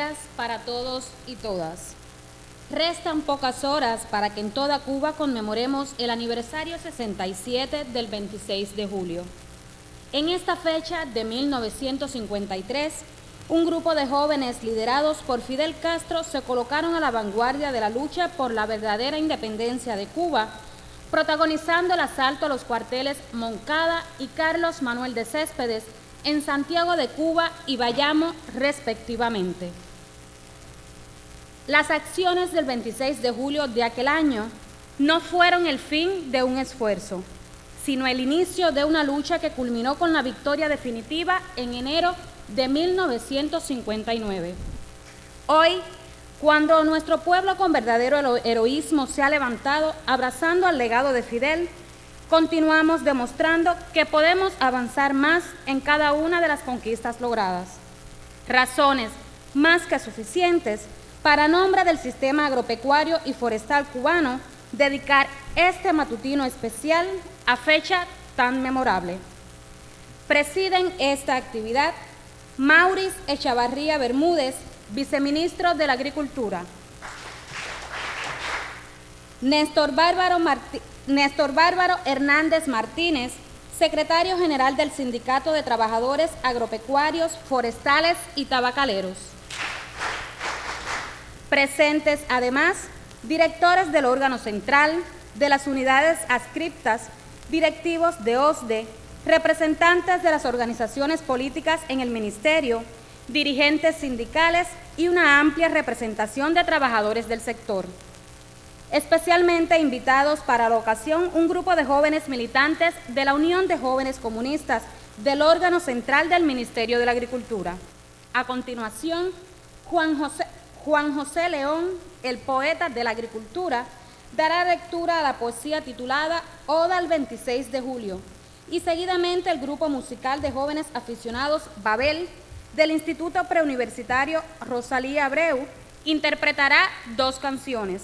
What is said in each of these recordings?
días para todos y todas. Restan pocas horas para que en toda Cuba conmemoremos el aniversario 67 del 26 de julio. En esta fecha de 1953, un grupo de jóvenes liderados por Fidel Castro se colocaron a la vanguardia de la lucha por la verdadera independencia de Cuba, protagonizando el asalto a los cuarteles Moncada y Carlos Manuel de Céspedes en Santiago de Cuba y Bayamo, respectivamente. Las acciones del 26 de julio de aquel año no fueron el fin de un esfuerzo, sino el inicio de una lucha que culminó con la victoria definitiva en enero de 1959. Hoy, cuando nuestro pueblo con verdadero heroísmo se ha levantado abrazando al legado de Fidel, continuamos demostrando que podemos avanzar más en cada una de las conquistas logradas. Razones más que suficientes para, en nombre del sistema agropecuario y forestal cubano, dedicar este matutino especial a fecha tan memorable. Presiden esta actividad Maurice Echavarría Bermúdez, viceministro de la Agricultura. Néstor Bárbaro Hernández Martínez, secretario general del Sindicato de Trabajadores Agropecuarios, Forestales y Tabacaleros. Presentes, además, directores del órgano central, de las unidades adscriptas, directivos de OSDE, representantes de las organizaciones políticas en el Ministerio, dirigentes sindicales y una amplia representación de trabajadores del sector. Especialmente invitados para la ocasión un grupo de jóvenes militantes de la Unión de Jóvenes Comunistas del órgano central del Ministerio de la Agricultura. A continuación, Juan José León, el poeta de la agricultura, dará lectura a la poesía titulada Oda al 26 de julio, y seguidamente el grupo musical de jóvenes aficionados Babel del Instituto Preuniversitario Rosalía Abreu interpretará dos canciones: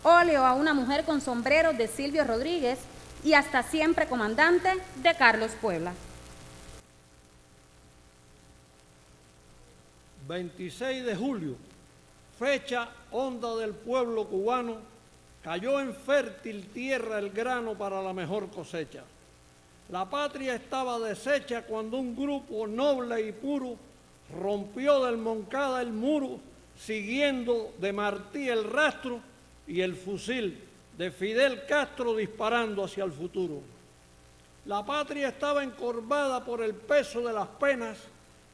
Óleo a una mujer con sombrero de Silvio Rodríguez y Hasta siempre comandante de Carlos Puebla. 26 de julio, fecha honda del pueblo cubano, cayó en fértil tierra el grano para la mejor cosecha. La patria estaba deshecha cuando un grupo noble y puro rompió del Moncada el muro, siguiendo de Martí el rastro y el fusil de Fidel Castro disparando hacia el futuro. La patria estaba encorvada por el peso de las penas,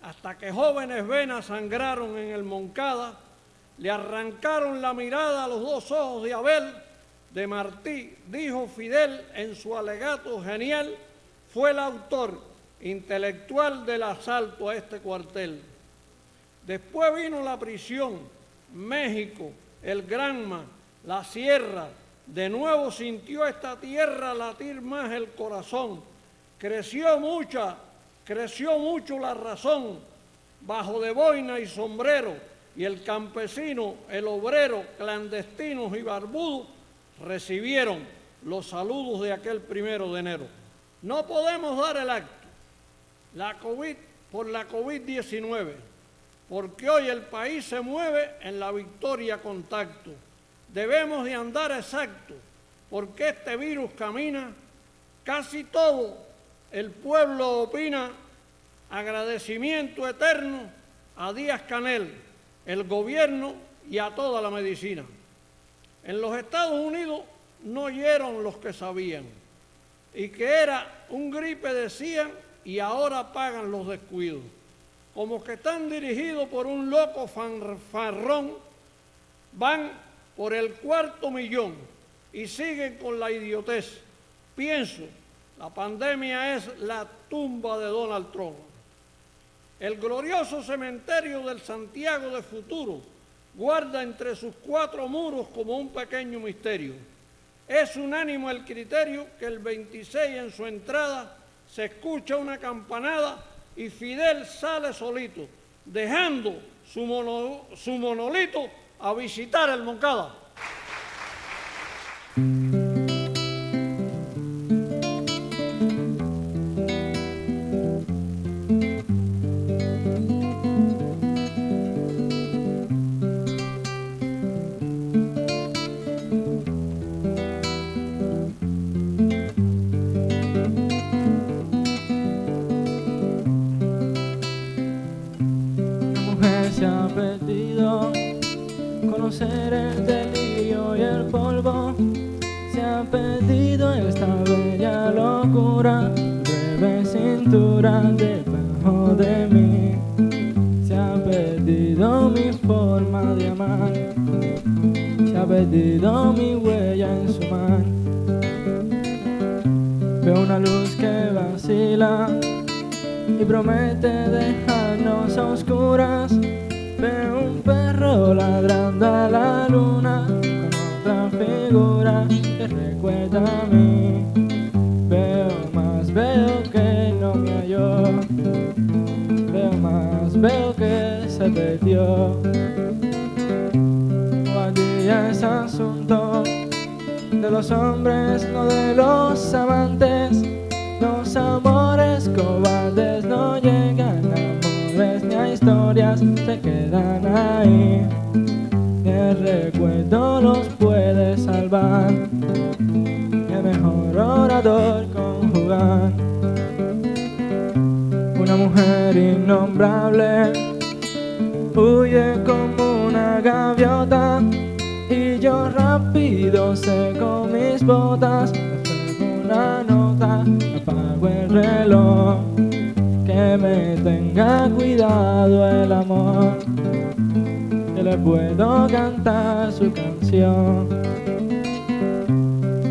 hasta que jóvenes venas sangraron en el Moncada, le arrancaron la mirada a los dos ojos de Abel. De Martí, dijo Fidel en su alegato genial, fue el autor intelectual del asalto a este cuartel. Después vino la prisión, México, el Granma, la sierra. De nuevo sintió esta tierra latir más el corazón. Creció mucho la razón, bajo de boina y sombrero, y el campesino, el obrero, clandestinos y barbudos recibieron los saludos de aquel 1 de enero. No podemos dar el acto por la COVID-19, porque hoy el país se mueve en la victoria con tacto. Debemos de andar exacto, porque este virus camina. Casi todo el pueblo opina. Agradecimiento eterno a Díaz-Canel, el gobierno y a toda la medicina. En los Estados Unidos no oyeron los que sabían, y que era un gripe decían, y ahora pagan los descuidos. Como que están dirigidos por un loco fanfarrón, van por el 4.000.000 y siguen con la idiotez. Pienso, la pandemia es la tumba de Donald Trump. El glorioso cementerio del Santiago de futuro guarda entre sus 4 muros como un pequeño misterio. Es unánime el criterio que el 26 en su entrada se escucha una campanada y Fidel sale solito, dejando su monolito a visitar el Moncada. conocer el delirio y el polvo. Se ha perdido esta bella locura, breve cintura debajo de mí. Se ha perdido mi forma de amar, se ha perdido mi huella en su mar. Veo una luz que vacila y promete dejarnos a oscuras. Veo un perro ladrando a la luna con otra figura que recuerda a mí. Veo más, veo que no me halló. Veo más, veo que se perdió. Cobardía es asunto de los hombres, no de los amantes. Los amores cobardes no llegan a amores ni a historias, se quedan ahí. Ni el recuerdo los puede salvar, ni el mejor orador conjugar. Una mujer innombrable huye como una gaviota, y yo rápido seco mis botas. Una nota, apago el reloj, que me tenga cuidado el amor, que le puedo cantar su canción.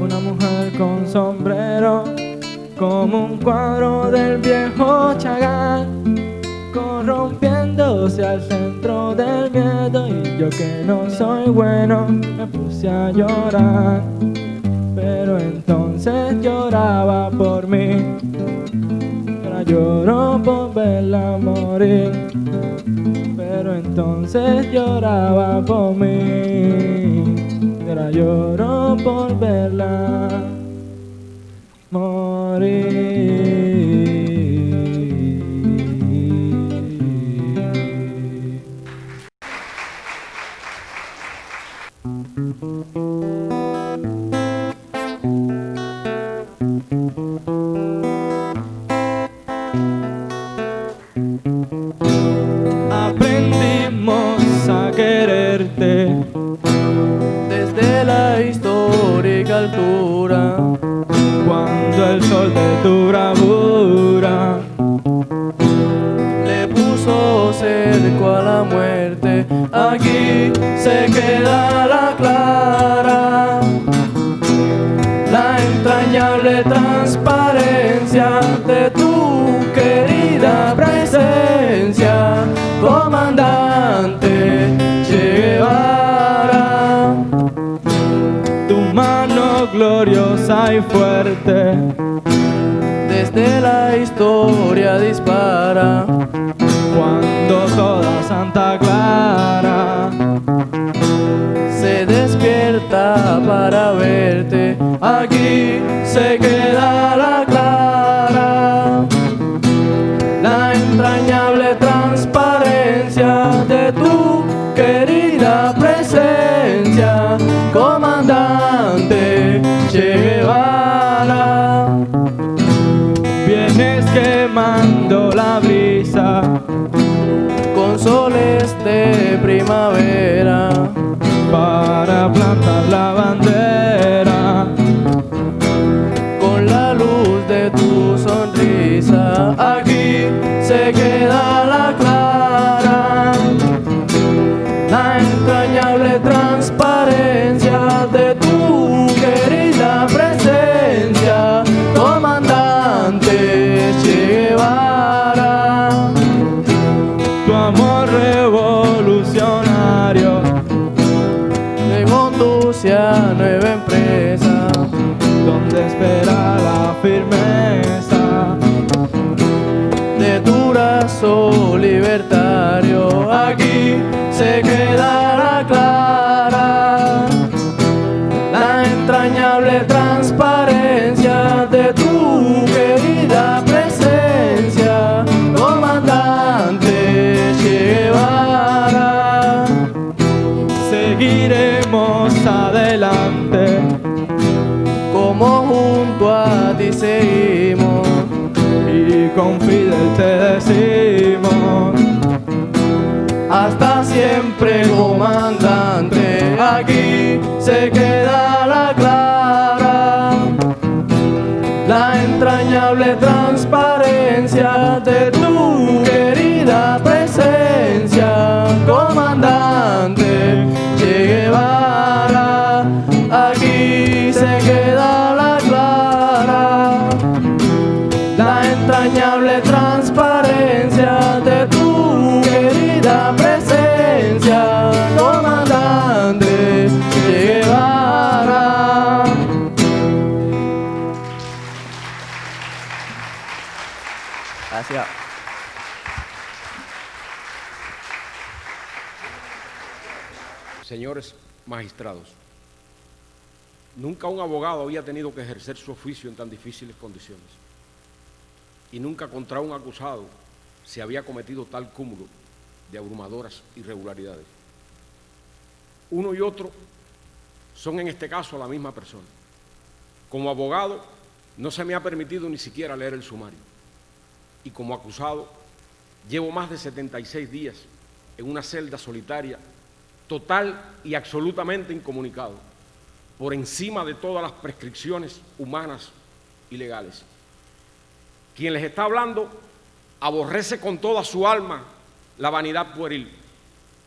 Una mujer con sombrero, como un cuadro del viejo Chagall, corrompiéndose al centro del miedo, y yo que no soy bueno me puse a llorar. Pero entonces lloraba por mí, ahora lloro por verla morir. Pero entonces lloraba por mí, ahora lloro por verla morir. Aprendimos a quererte desde la histórica altura, cuando el sol de tu bravura le puso cerco a la muerte. Aquí se queda la clara, la entrañable transparencia de tu querida presencia, comandante Che Guevara. Tu mano gloriosa y fuerte desde la historia dispara, cuando toda Santa Clara se despierta para verte. Aquí se queda la clara, la entrañable transparencia de tu querida presencia, comandante Che Guevara. Vienes quemando la brisa con soles de primavera, para plantar la bandera con la luz de tu sonrisa. Aquí se queda la clara, la entrañable transparencia de tu querida presencia, comandante Che Guevara. Tu amor revolucionario me conduce a nueva empresa, donde espera la firmeza de tu brazo libertario. Aquí se queda la clara, la entrañable transparencia de tu querida presencia, comandante Che Guevara. Seguiremos adelante, como junto a ti seguimos, y con Fidel te decimos: hasta siempre, comandante. entrañable transparencia de tu querida presencia, comandante Che Guevara, aquí se queda la clara, la entrañable transparencia de tu querida presencia, comandante Che Guevara. Gracias. Señores magistrados, nunca un abogado había tenido que ejercer su oficio en tan difíciles condiciones y nunca contra un acusado se había cometido tal cúmulo de abrumadoras irregularidades. Uno y otro son en este caso la misma persona. Como abogado no se me ha permitido ni siquiera leer el sumario y como acusado llevo más de 76 días en una celda solitaria, total y absolutamente incomunicado, por encima de todas las prescripciones humanas y legales. Quien les está hablando aborrece con toda su alma la vanidad pueril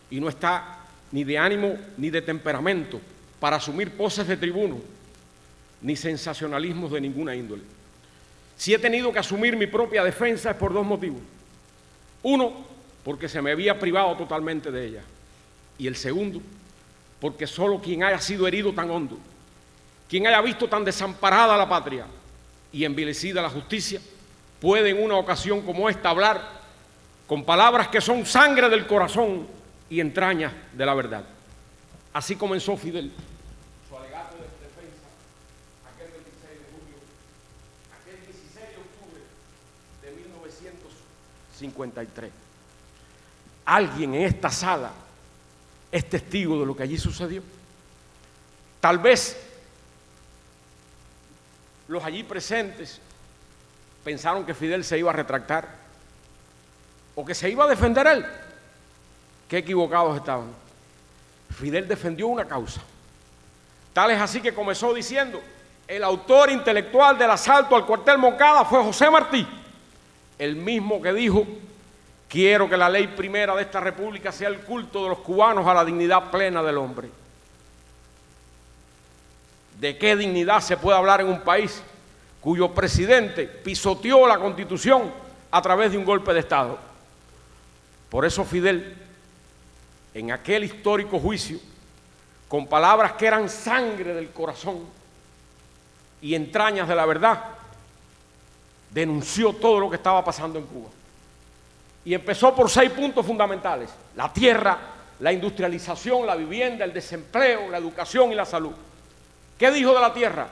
y no está ni de ánimo ni de temperamento para asumir poses de tribuno ni sensacionalismos de ninguna índole. Si he tenido que asumir mi propia defensa es por dos motivos. Uno, porque se me había privado totalmente de ella. Y el segundo, porque solo quien haya sido herido tan hondo, quien haya visto tan desamparada la patria y envilecida la justicia, puede en una ocasión como esta hablar con palabras que son sangre del corazón y entrañas de la verdad. Así comenzó Fidel su alegato de defensa aquel 26 de julio, aquel 16 de octubre de 1953. Alguien en esta sala es testigo de lo que allí sucedió. Tal vez los allí presentes pensaron que Fidel se iba a retractar o que se iba a defender él. Qué equivocados estaban. Fidel defendió una causa. Tal es así que comenzó diciendo: el autor intelectual del asalto al cuartel Moncada fue José Martí, el mismo que dijo: quiero que la ley primera de esta república sea el culto de los cubanos a la dignidad plena del hombre. ¿De qué dignidad se puede hablar en un país cuyo presidente pisoteó la Constitución a través de un golpe de Estado? Por eso Fidel, en aquel histórico juicio, con palabras que eran sangre del corazón y entrañas de la verdad, denunció todo lo que estaba pasando en Cuba. Y empezó por 6 puntos fundamentales: la tierra, la industrialización, la vivienda, el desempleo, la educación y la salud. ¿Qué dijo de la tierra?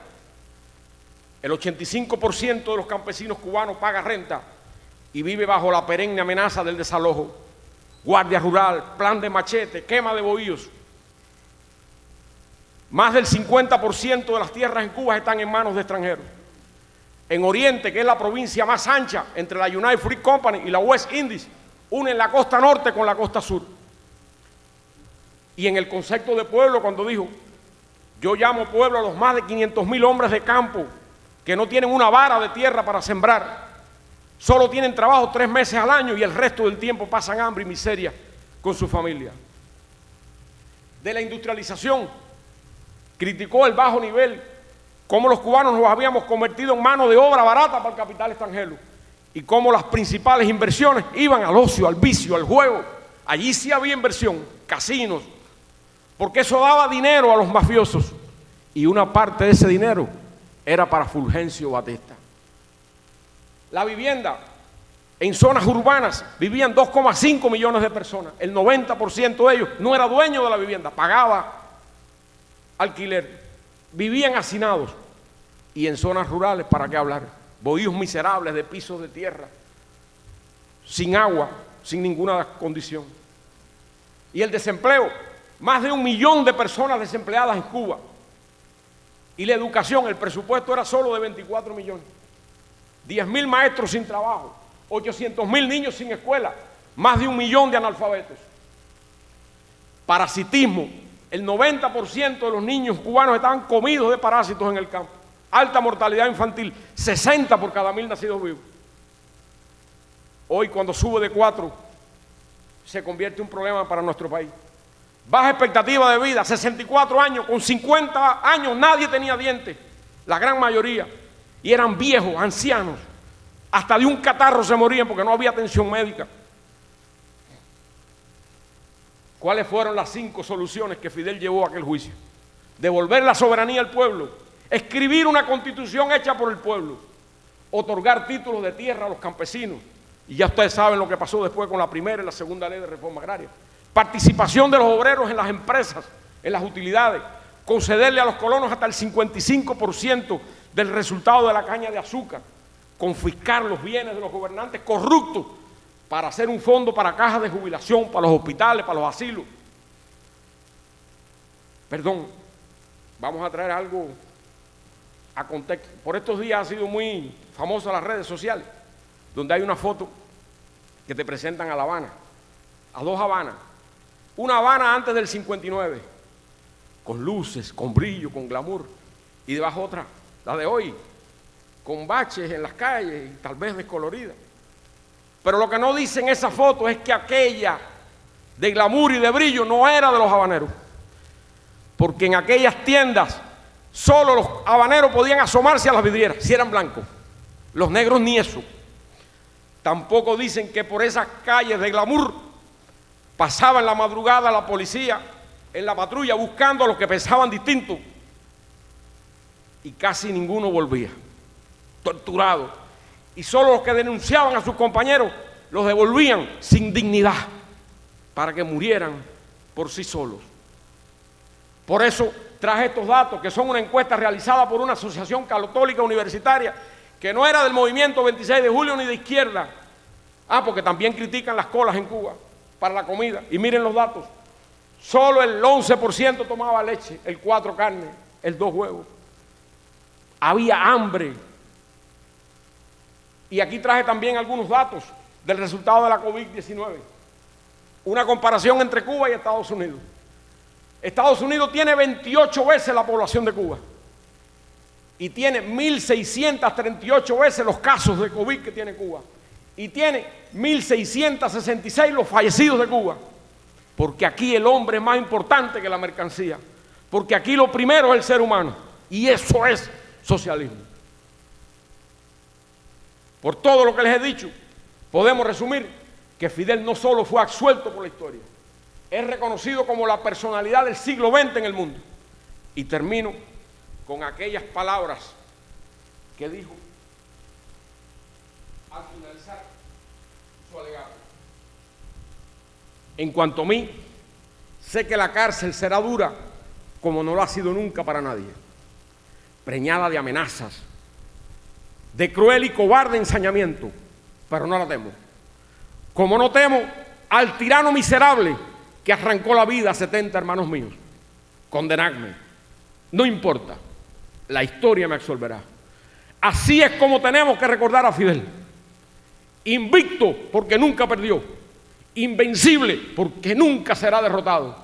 El 85% de los campesinos cubanos paga renta y vive bajo la perenne amenaza del desalojo. Guardia rural, plan de machete, quema de bohíos. Más del 50% de las tierras en Cuba están en manos de extranjeros. En Oriente, que es la provincia más ancha entre la United Fruit Company y la West Indies, unen la costa norte con la costa sur. Y en el concepto de pueblo, cuando dijo: yo llamo pueblo a los más de 500.000 hombres de campo que no tienen una vara de tierra para sembrar, solo tienen trabajo 3 meses al año y el resto del tiempo pasan hambre y miseria con su familia. De la industrialización, criticó el bajo nivel, cómo los cubanos nos habíamos convertido en mano de obra barata para el capital extranjero y cómo las principales inversiones iban al ocio, al vicio, al juego. Allí sí había inversión, casinos, porque eso daba dinero a los mafiosos y una parte de ese dinero era para Fulgencio Batista. La vivienda, en zonas urbanas vivían 2,5 millones de personas. El 90% de ellos no era dueño de la vivienda, pagaba alquiler, vivían hacinados. Y en zonas rurales, ¿para qué hablar? Bohíos miserables de pisos de tierra, sin agua, sin ninguna condición. Y el desempleo, más de 1 millón de personas desempleadas en Cuba. Y la educación, el presupuesto era solo de 24 millones. 10.000 maestros sin trabajo, 800.000 niños sin escuela, más de 1 millón de analfabetos. Parasitismo, el 90% de los niños cubanos estaban comidos de parásitos en el campo. alta mortalidad infantil, 60 por cada 1000 nacidos vivos. Hoy, cuando sube de 4, se convierte en un problema para nuestro país. Baja expectativa de vida, 64 años, con 50 años nadie tenía dientes, la gran mayoría, y eran viejos, ancianos, hasta de un catarro se morían porque no había atención médica. ¿Cuáles fueron las 5 soluciones que Fidel llevó a aquel juicio? Devolver la soberanía al pueblo, escribir una constitución hecha por el pueblo, otorgar títulos de tierra a los campesinos, y ya ustedes saben lo que pasó después con la primera y la segunda ley de reforma agraria. Participación de los obreros en las empresas, en las utilidades, concederle a los colonos hasta el 55% del resultado de la caña de azúcar, confiscar los bienes de los gobernantes corruptos para hacer un fondo para cajas de jubilación, para los hospitales, para los asilos. Perdón, vamos a traer algo a contexto. Por estos días ha sido muy famosa las redes sociales, donde hay una foto que te presentan a La Habana, a 2 Habanas. Una Habana antes del 59, con luces, con brillo, con glamour, y debajo otra, la de hoy, con baches en las calles y tal vez descolorida. Pero lo que no dice en esa foto es que aquella de glamour y de brillo no era de los habaneros, porque en aquellas tiendas solo los habaneros podían asomarse a las vidrieras si eran blancos, los negros ni eso. Tampoco dicen que por esas calles de glamour pasaba en la madrugada la policía en la patrulla buscando a los que pensaban distinto, y casi ninguno volvía, torturado, y solo los que denunciaban a sus compañeros los devolvían sin dignidad para que murieran por sí solos. Por eso traje estos datos, que son una encuesta realizada por una asociación católica universitaria que no era del movimiento 26 de julio ni de izquierda. Porque también critican las colas en Cuba para la comida. Y miren los datos. Solo el 11% tomaba leche, el 4 carne, el 2 huevos. Había hambre. Y aquí traje también algunos datos del resultado de la COVID-19. Una comparación entre Cuba y Estados Unidos. Estados Unidos tiene 28 veces la población de Cuba y tiene 1.638 veces los casos de COVID que tiene Cuba y tiene 1.666 los fallecidos de Cuba, porque aquí el hombre es más importante que la mercancía, porque aquí lo primero es el ser humano, y eso es socialismo. Por todo lo que les he dicho, podemos resumir que Fidel no solo fue absuelto por la historia, es reconocido como la personalidad del siglo XX en el mundo. Y termino con aquellas palabras que dijo al finalizar su alegato. En cuanto a mí, sé que la cárcel será dura como no lo ha sido nunca para nadie, preñada de amenazas, de cruel y cobarde ensañamiento, pero no la temo. Como no temo al tirano miserable que arrancó la vida a 70 hermanos míos. Condenadme, no importa, la historia me absolverá. Así es como tenemos que recordar a Fidel. Invicto porque nunca perdió, invencible porque nunca será derrotado.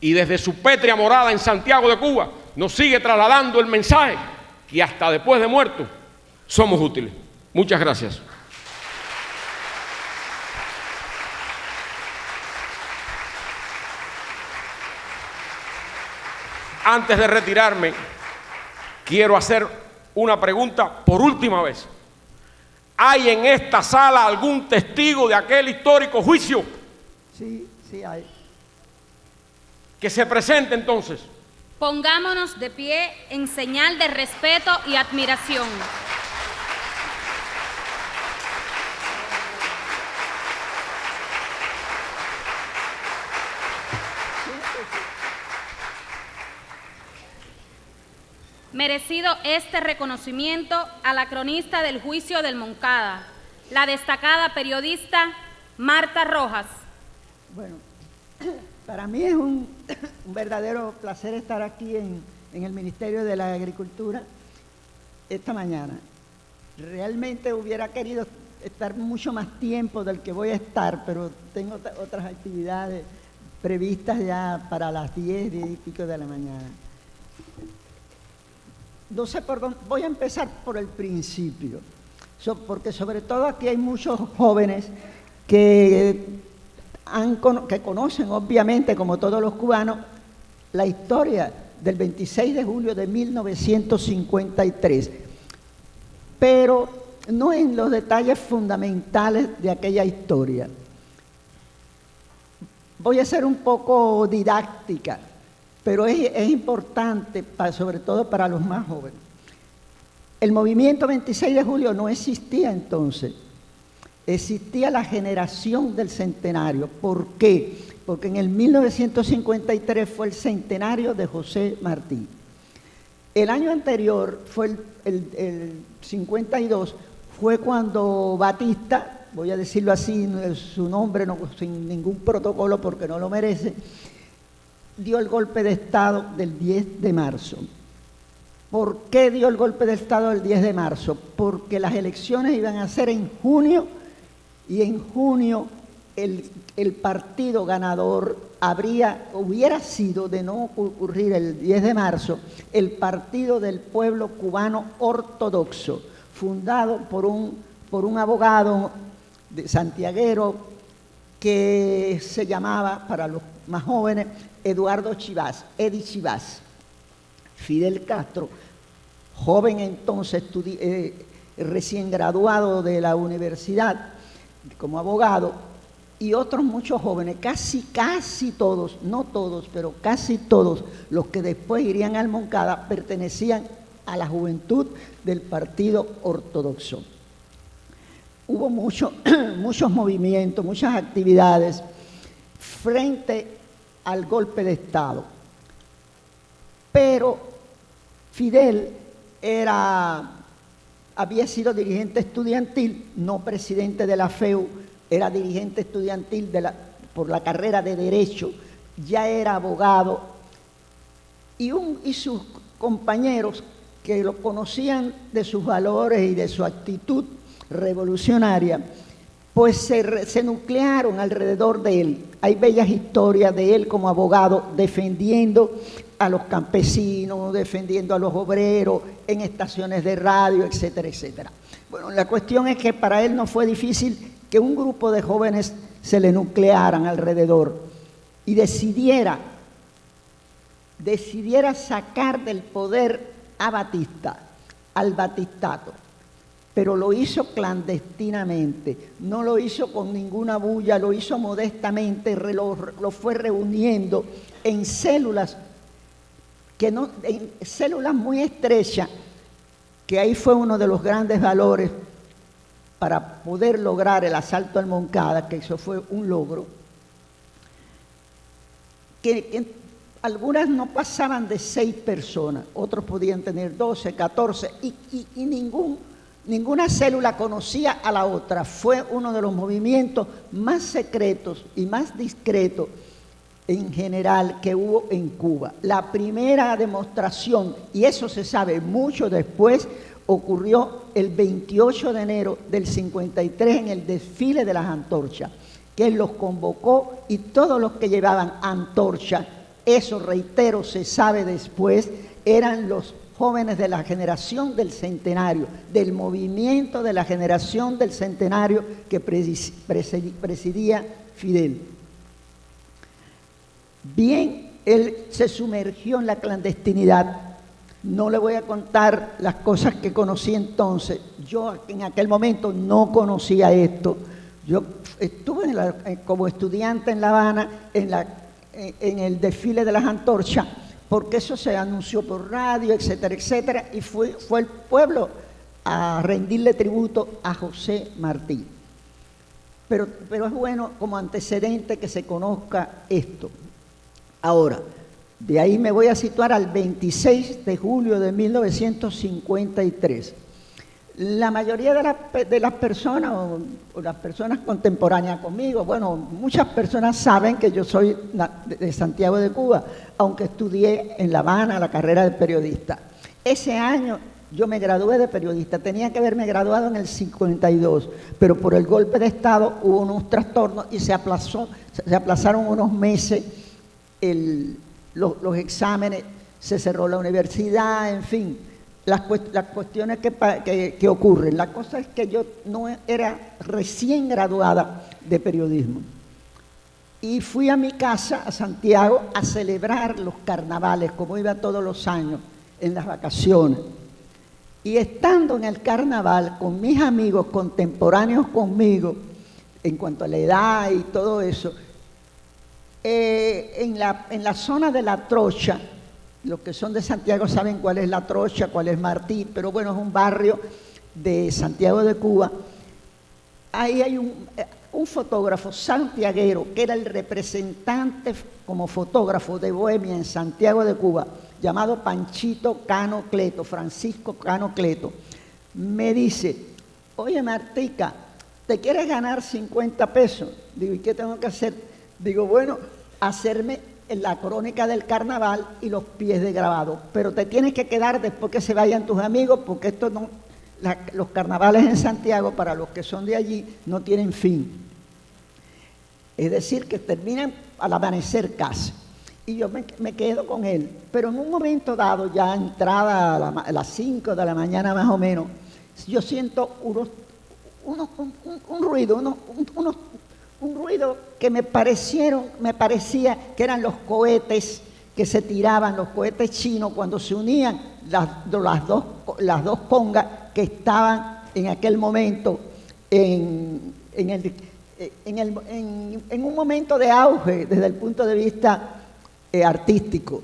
Y desde su pétrea morada en Santiago de Cuba nos sigue trasladando el mensaje que hasta después de muertos somos útiles. Muchas gracias. Antes de retirarme, quiero hacer una pregunta por última vez. ¿Hay en esta sala algún testigo de aquel histórico juicio? Sí, sí hay. Que se presente entonces. Pongámonos de pie en señal de respeto y admiración. Merecido este reconocimiento a la cronista del juicio del Moncada, la destacada periodista Marta Rojas. Bueno, para mí es un verdadero placer estar aquí en el Ministerio de la Agricultura esta mañana. Realmente hubiera querido estar mucho más tiempo del que voy a estar, pero tengo otras actividades previstas ya para las 10 y pico de la mañana. no sé por dónde, voy a empezar por el principio, porque sobre todo aquí hay muchos jóvenes que conocen, obviamente, como todos los cubanos, la historia del 26 de julio de 1953, pero no en los detalles fundamentales de aquella historia. Voy a ser un poco didáctica, pero es importante, sobre todo para los más jóvenes. El movimiento 26 de julio no existía entonces. Existía la generación del centenario. ¿Por qué? Porque en el 1953 fue el centenario de José Martí. El año anterior, fue el 52, fue cuando Batista, voy a decirlo así, su nombre no, sin ningún protocolo porque no lo merece, dio el golpe de Estado del 10 de marzo. ¿Por qué dio el golpe de Estado del 10 de marzo? Porque las elecciones iban a ser en junio, y en junio el partido ganador hubiera sido, de no ocurrir el 10 de marzo, el Partido del Pueblo Cubano Ortodoxo, fundado por un abogado santiaguero que se llamaba, para los más jóvenes, Eduardo Chivas, Eddie Chivas. Fidel Castro, joven entonces, recién graduado de la universidad como abogado, y otros muchos jóvenes, casi todos, no todos, pero casi todos los que después irían al Moncada pertenecían a la juventud del Partido Ortodoxo. Hubo muchos movimientos, muchas actividades frente al golpe de Estado, pero Fidel había sido dirigente estudiantil, no presidente de la FEU, era dirigente estudiantil por la carrera de Derecho, ya era abogado, y sus compañeros que lo conocían de sus valores y de su actitud revolucionaria, pues se nuclearon alrededor de él. Hay bellas historias de él como abogado defendiendo a los campesinos, defendiendo a los obreros en estaciones de radio, etcétera, etcétera. Bueno, la cuestión es que para él no fue difícil que un grupo de jóvenes se le nuclearan alrededor y decidiera sacar del poder a Batista, al batistato, pero lo hizo clandestinamente, no lo hizo con ninguna bulla, lo hizo modestamente, lo fue reuniendo en células en células muy estrechas, que ahí fue uno de los grandes valores para poder lograr el asalto al Moncada, que eso fue un logro, que algunas no pasaban de 6 personas, otros podían tener 12, 14, y ninguna célula conocía a la otra. Fue uno de los movimientos más secretos y más discretos en general que hubo en Cuba. La primera demostración, y eso se sabe mucho después, ocurrió el 28 de enero del 53 en el desfile de las antorchas, que él los convocó y todos los que llevaban antorcha, eso reitero, se sabe después, eran los jóvenes de la generación del centenario, del movimiento de la generación del centenario que presidía Fidel. Bien, él se sumergió en la clandestinidad. No le voy a contar las cosas que conocí entonces. Yo en aquel momento no conocía esto. Yo estuve como estudiante en La Habana en el desfile de las antorchas, porque eso se anunció por radio, etcétera, etcétera, y fue el pueblo a rendirle tributo a José Martí. Pero es bueno como antecedente que se conozca esto. Ahora, de ahí me voy a situar al 26 de julio de 1953. La mayoría de las personas, o las personas contemporáneas conmigo, bueno, muchas personas saben que yo soy de Santiago de Cuba, aunque estudié en La Habana la carrera de periodista. Ese año yo me gradué de periodista, tenía que haberme graduado en el 52, pero por el golpe de Estado hubo unos trastornos y se aplazaron unos meses los exámenes, se cerró la universidad, en fin. las cuestiones que ocurren. La cosa es que yo no era recién graduada de periodismo. Y fui a mi casa, a Santiago, a celebrar los carnavales, como iba todos los años, en las vacaciones. Y estando en el carnaval con mis amigos contemporáneos conmigo, en cuanto a la edad y todo eso, en la zona de La Trocha, los que son de Santiago saben cuál es La Trocha, cuál es Martí, pero bueno, es un barrio de Santiago de Cuba. Ahí hay un fotógrafo santiaguero que era el representante como fotógrafo de Bohemia en Santiago de Cuba, llamado Panchito Cano Cleto, Francisco Cano Cleto. Me dice, oye Martica, ¿te quieres ganar 50 pesos? Digo, ¿y qué tengo que hacer? Digo, bueno, hacerme la crónica del carnaval y los pies de grabado, pero te tienes que quedar después que se vayan tus amigos, porque esto no, los carnavales en Santiago, para los que son de allí, no tienen fin. Es decir, que terminan al amanecer casi. Y yo me quedo con él. Pero en un momento dado, ya entrada a las 5 de la mañana más o menos, yo siento un ruido que me parecía que eran los cohetes que se tiraban, los cohetes chinos, cuando se unían las dos congas que estaban en aquel momento en un momento de auge desde el punto de vista artístico,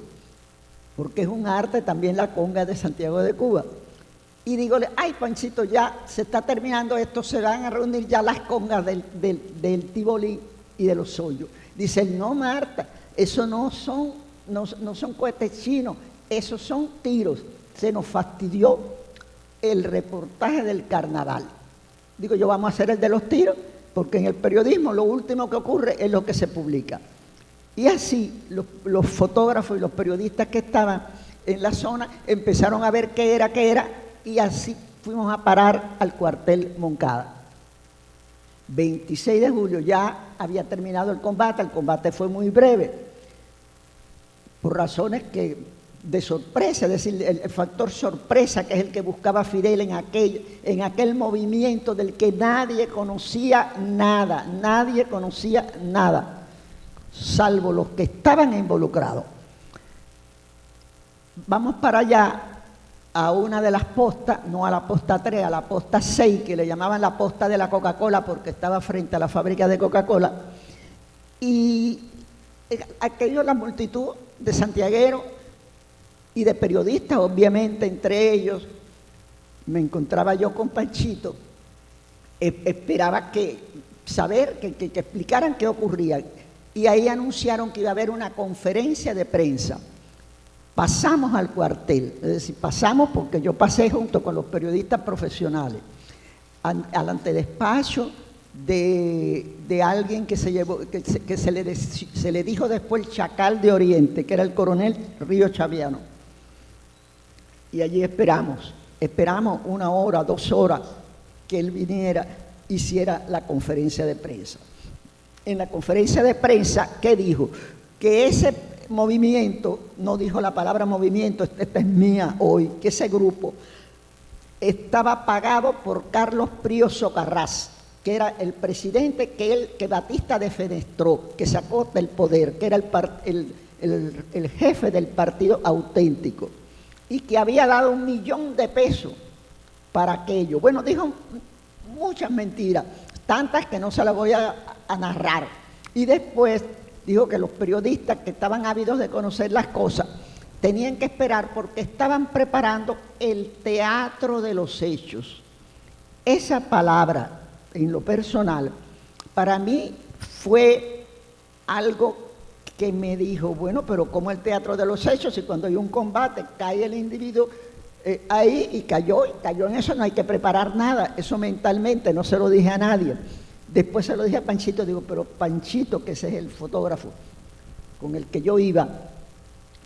porque es un arte también la conga de Santiago de Cuba. Y dígole, ay Panchito, ya se está terminando esto, se van a reunir ya las congas del Tibolí y de los Hoyos. Dice, no Marta, eso no son cohetes chinos, esos son tiros. Se nos fastidió el reportaje del carnaval. Digo yo, vamos a hacer el de los tiros, porque en el periodismo lo último que ocurre es lo que se publica. Y así los fotógrafos y los periodistas que estaban en la zona empezaron a ver qué era, y así fuimos a parar al cuartel Moncada. 26 de julio ya había terminado el combate fue muy breve, por razones de sorpresa, es decir, el factor sorpresa, que es el que buscaba Fidel en aquel movimiento del que nadie conocía nada, salvo los que estaban involucrados. Vamos para allá, a una de las postas, no a la posta 3, a la posta 6, que le llamaban la posta de la Coca-Cola porque estaba frente a la fábrica de Coca-Cola, y aquello, la multitud de santiagueros y de periodistas, obviamente, entre ellos, me encontraba yo con Panchito, esperaba saber que explicaran qué ocurría, y ahí anunciaron que iba a haber una conferencia de prensa. Pasamos al cuartel, es decir, pasamos porque yo pasé junto con los periodistas profesionales al antedespacho de alguien que se le dijo después el Chacal de Oriente, que era el coronel Río Chaviano. Y allí esperamos 1 hora, 2 horas que él viniera, hiciera la conferencia de prensa. En la conferencia de prensa, ¿qué dijo? Que ese movimiento, no dijo la palabra movimiento, esta es mía hoy, que ese grupo estaba pagado por Carlos Prío Socarrás, que era el presidente que Batista defenestró, que sacó del poder, que era el jefe del Partido Auténtico, y que había dado $1 millón para aquello. Bueno, dijo muchas mentiras, tantas que no se las voy a narrar. Y después dijo que los periodistas que estaban ávidos de conocer las cosas tenían que esperar porque estaban preparando el teatro de los hechos. Esa palabra, en lo personal, para mí fue algo que me dijo, bueno, pero ¿cómo el teatro de los hechos? Y cuando hay un combate, cae el individuo ahí y cayó en eso, no hay que preparar nada, eso mentalmente, no se lo dije a nadie. Después se lo dije a Panchito, digo, pero Panchito, que ese es el fotógrafo con el que yo iba,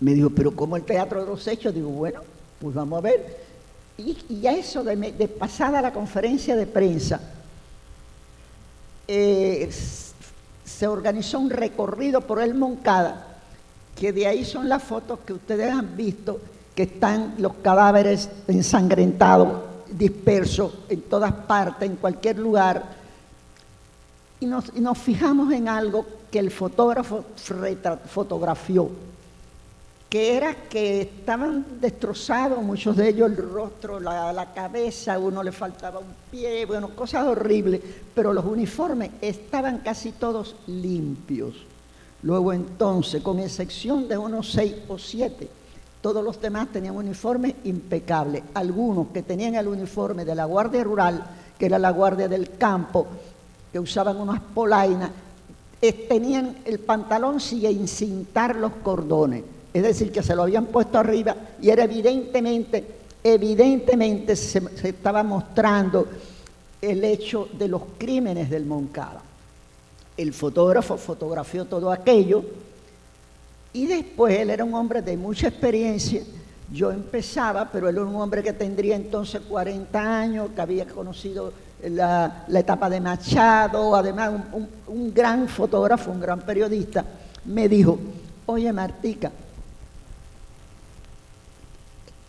me dijo, pero ¿cómo el teatro de los hechos? Digo, bueno, pues vamos a ver. Y a eso de pasada la conferencia de prensa, se organizó un recorrido por el Moncada, que de ahí son las fotos que ustedes han visto, que están los cadáveres ensangrentados, dispersos en todas partes, en cualquier lugar, y nos fijamos en algo que el fotógrafo fotografió, que era que estaban destrozados, muchos de ellos el rostro, la cabeza, a uno le faltaba un pie, bueno, cosas horribles, pero los uniformes estaban casi todos limpios. Luego entonces, con excepción de unos 6 o 7, todos los demás tenían uniformes impecables. Algunos que tenían el uniforme de la Guardia Rural, que era la Guardia del Campo, que usaban unas polainas, tenían el pantalón sin cintar los cordones. Es decir, que se lo habían puesto arriba y era evidentemente se estaba mostrando el hecho de los crímenes del Moncada. El fotógrafo fotografió todo aquello y después él era un hombre de mucha experiencia. Yo empezaba, pero él era un hombre que tendría entonces 40 años, que había conocido la etapa de Machado, además un gran fotógrafo, un gran periodista. Me dijo: oye, Martica,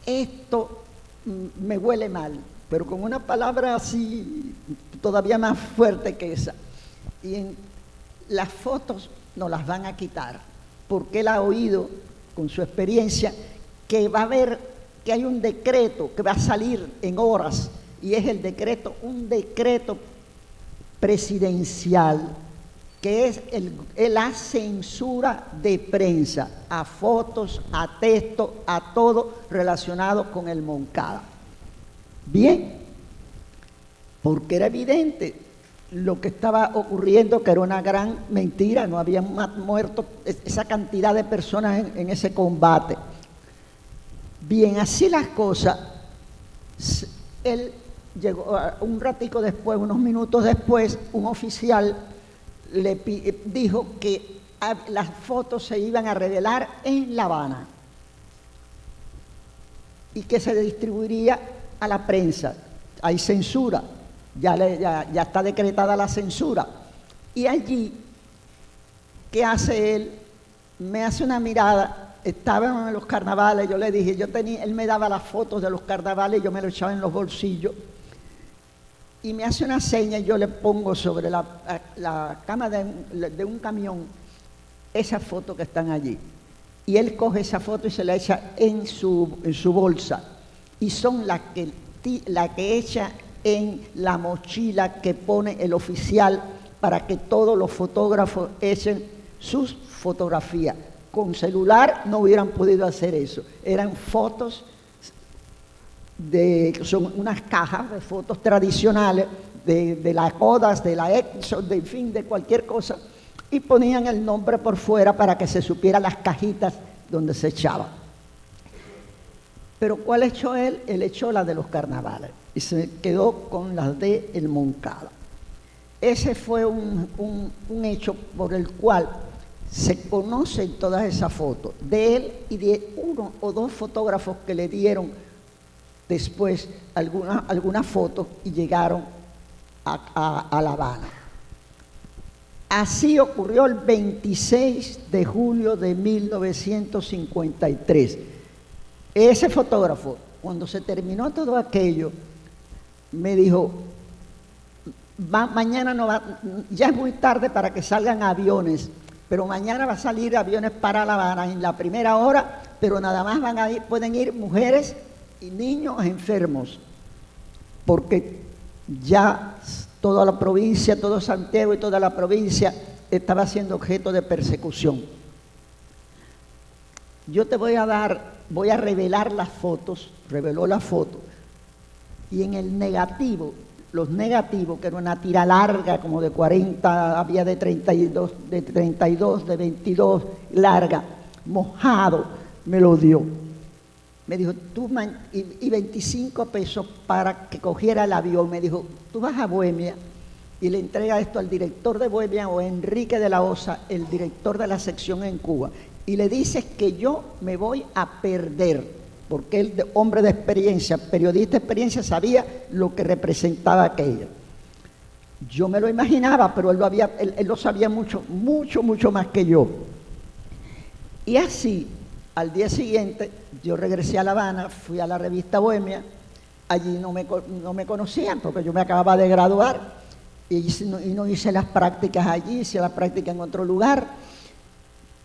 esto me huele mal, pero con una palabra así todavía más fuerte que esa. Y las fotos nos las van a quitar, porque él ha oído con su experiencia que va a haber, que hay un decreto que va a salir en horas, y es un decreto presidencial, que es la censura de prensa, a fotos, a texto, a todo relacionado con el Moncada. Bien, porque era evidente lo que estaba ocurriendo, que era una gran mentira, no había muerto esa cantidad de personas en ese combate. Bien, así las cosas, él llegó un ratico después, unos minutos después, un oficial le dijo que las fotos se iban a revelar en La Habana y que se distribuiría a la prensa. Hay censura, ya está decretada la censura. Y allí, ¿qué hace él? Me hace una mirada. Estaban en los carnavales, yo le dije, él me daba las fotos de los carnavales, yo me lo echaba en los bolsillos, y me hace una seña y yo le pongo sobre la cama de un camión esas fotos que están allí. Y él coge esa foto y se la echa en su bolsa, y son las que echa en la mochila que pone el oficial para que todos los fotógrafos echen sus fotografías. Con celular no hubieran podido hacer eso. Eran fotos, son unas cajas de fotos tradicionales de las Kodak, de la Epson, en fin, de cualquier cosa, y ponían el nombre por fuera para que se supiera las cajitas donde se echaba. Pero ¿cuál echó él? Él echó la de los carnavales y se quedó con las de el Moncada. Ese fue un hecho por el cual se conocen todas esas fotos de él y de 1 o 2 fotógrafos que le dieron después algunas fotos y llegaron a La Habana. Así ocurrió el 26 de julio de 1953. Ese fotógrafo, cuando se terminó todo aquello, me dijo: mañana no va, ya es muy tarde para que salgan aviones, pero mañana va a salir aviones para La Habana en la primera hora, pero nada más pueden ir mujeres y niños enfermos, porque ya toda la provincia, todo Santiago y toda la provincia estaba siendo objeto de persecución. Yo te voy a revelar las fotos, reveló las fotos, y en el negativo, los negativos, que era una tira larga, como de 40, había de 32, de 22, larga, mojado, me lo dio. Me dijo, y 25 pesos para que cogiera el avión. Me dijo, tú vas a Bohemia y le entrega esto al director de Bohemia, o Enrique de la Osa, el director de la sección en Cuba, y le dices que yo me voy a perder, porque él, hombre de experiencia, periodista de experiencia, sabía lo que representaba aquello. Yo me lo imaginaba, pero él lo sabía mucho más que yo. Y así Al día siguiente yo regresé a La Habana, fui a la revista Bohemia, allí no me conocían porque yo me acababa de graduar y no hice las prácticas allí, hice las prácticas en otro lugar,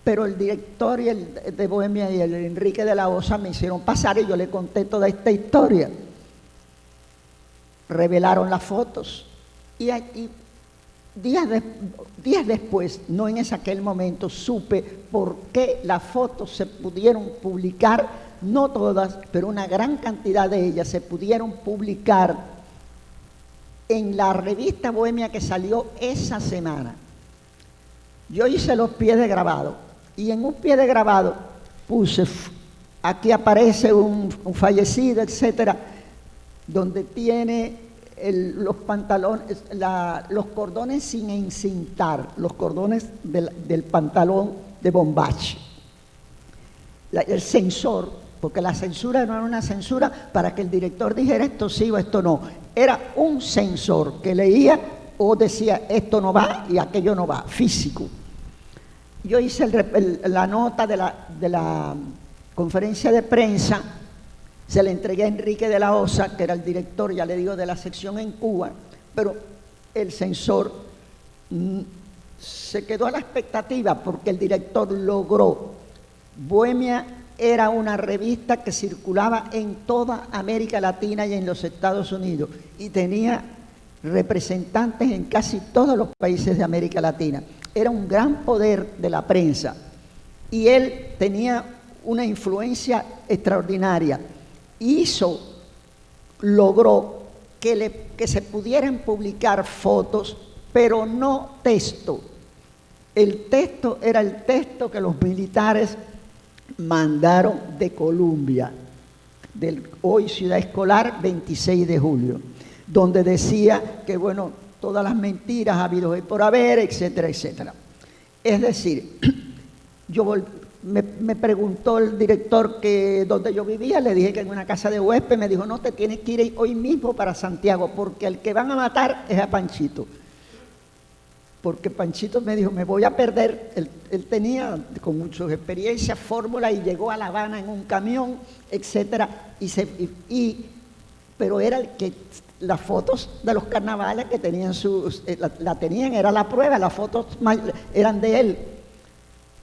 pero el director y el de Bohemia y el Enrique de la Osa me hicieron pasar y yo le conté toda esta historia. Revelaron las fotos y días después, no en aquel momento, supe por qué las fotos se pudieron publicar, no todas, pero una gran cantidad de ellas se pudieron publicar en la revista Bohemia que salió esa semana. Yo hice los pies de grabado y en un pie de grabado puse, aquí aparece un fallecido, etcétera, donde tiene los pantalones, los cordones sin encintar, los cordones del pantalón de bombache. El censor, porque la censura no era una censura para que el director dijera esto sí o esto no, era un censor que leía o decía esto no va y aquello no va, físico. Yo hice la nota de la conferencia de prensa, se la entregué a Enrique de la Osa, que era el director, ya le digo, de la sección en Cuba, pero el censor se quedó a la expectativa porque el director logró. Bohemia era una revista que circulaba en toda América Latina y en los Estados Unidos y tenía representantes en casi todos los países de América Latina. Era un gran poder de la prensa y él tenía una influencia extraordinaria. Logró que se pudieran publicar fotos, pero no texto. El texto era el texto que los militares mandaron de Colombia, del hoy Ciudad Escolar, 26 de julio, donde decía que, bueno, todas las mentiras habido y por haber, etcétera, etcétera. Es decir, me preguntó el director que donde yo vivía, le dije que en una casa de huésped, me dijo, no, te tienes que ir hoy mismo para Santiago, porque el que van a matar es a Panchito. Porque Panchito me dijo, me voy a perder. Él tenía con mucha experiencia, fórmula, y llegó a La Habana en un camión, etcétera, pero era el que las fotos de los carnavales que tenían era la prueba, las fotos eran de él.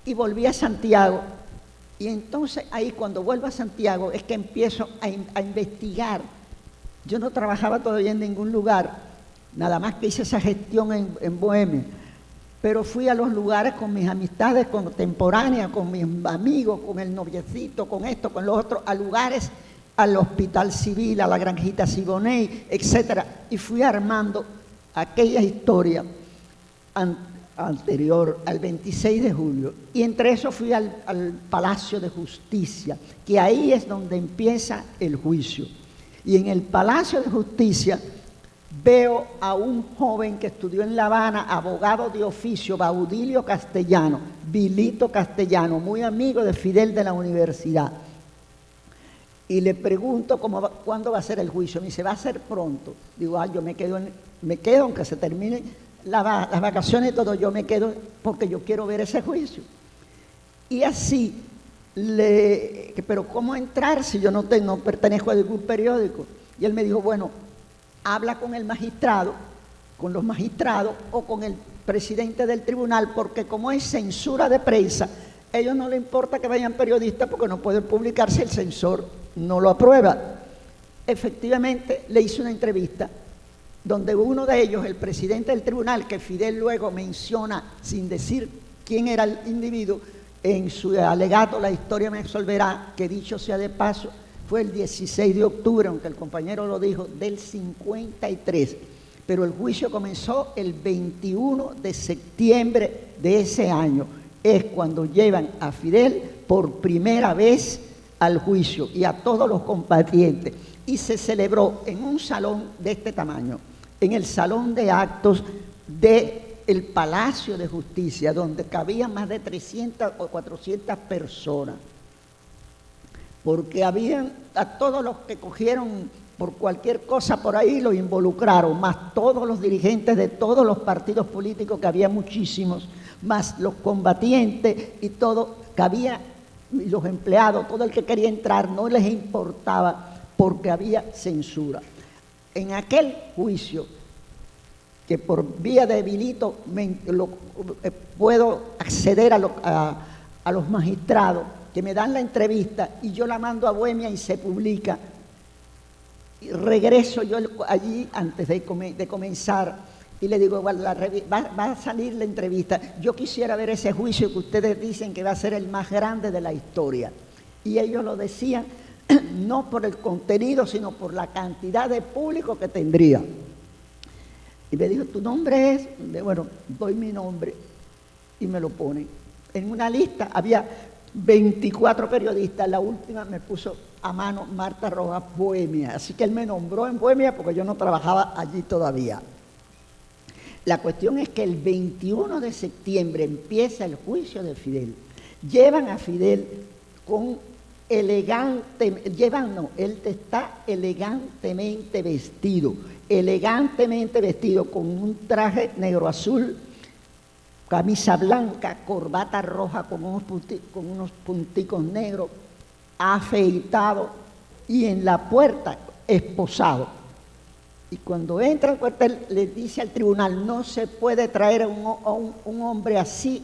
Y volví a Santiago, y entonces ahí cuando vuelvo a Santiago es que empiezo a investigar. Yo no trabajaba todavía en ningún lugar, nada más que hice esa gestión en Bohemia, pero fui a los lugares con mis amistades contemporáneas, con mis amigos, con el noviecito, con esto, con lo otro, a lugares, al Hospital Civil, a la Granjita Siboney, etcétera, y fui armando aquella historia anterior al 26 de julio, y entre eso fui al Palacio de Justicia, que ahí es donde empieza el juicio. Y en el Palacio de Justicia veo a un joven que estudió en La Habana, abogado de oficio, Baudilio Castellano, Vilito Castellano, muy amigo de Fidel de la universidad. Y le pregunto cuándo va a ser el juicio. Me dice, va a ser pronto. Digo, yo me quedo aunque se terminen las vacaciones y todo, yo me quedo porque yo quiero ver ese juicio. Y así, pero ¿cómo entrar si yo no pertenezco a ningún periódico? Y él me dijo, bueno, habla con el magistrado, con los magistrados o con el presidente del tribunal, porque como es censura de prensa, a ellos no les importa que vayan periodistas porque no pueden publicar si el censor no lo aprueba. Efectivamente, le hice una entrevista donde uno de ellos, el presidente del tribunal, que Fidel luego menciona sin decir quién era el individuo, en su alegato La historia me absolverá, que dicho sea de paso, fue el 16 de octubre, aunque el compañero lo dijo, del 53. Pero el juicio comenzó el 21 de septiembre de ese año. Es cuando llevan a Fidel por primera vez al juicio y a todos los combatientes. Y se celebró en un salón de este tamaño, en el salón de actos del Palacio de Justicia, donde cabían más de 300 o 400 personas. Porque habían a todos los que cogieron por cualquier cosa por ahí, los involucraron, más todos los dirigentes de todos los partidos políticos, que había muchísimos, más los combatientes y todo, que había y los empleados, todo el que quería entrar, no les importaba porque había censura. En aquel juicio, que por vía de delito puedo acceder a los magistrados que me dan la entrevista y yo la mando a Bohemia y se publica. Y regreso yo allí antes de comenzar y le digo, va a salir la entrevista. Yo quisiera ver ese juicio que ustedes dicen que va a ser el más grande de la historia. Y ellos lo decían no por el contenido, sino por la cantidad de público que tendría. Y me dijo, ¿tu nombre es? Bueno, doy mi nombre y me lo ponen. En una lista había 24 periodistas, la última me puso a mano Marta Rojas Bohemia, así que él me nombró en Bohemia porque yo no trabajaba allí todavía. La cuestión es que el 21 de septiembre empieza el juicio de Fidel. Llevan a Fidel con él está elegantemente vestido con un traje negro azul, camisa blanca, corbata roja con unos punticos negros, afeitado y en la puerta esposado. Y cuando entra al cuartel le dice al tribunal, no se puede traer a un hombre así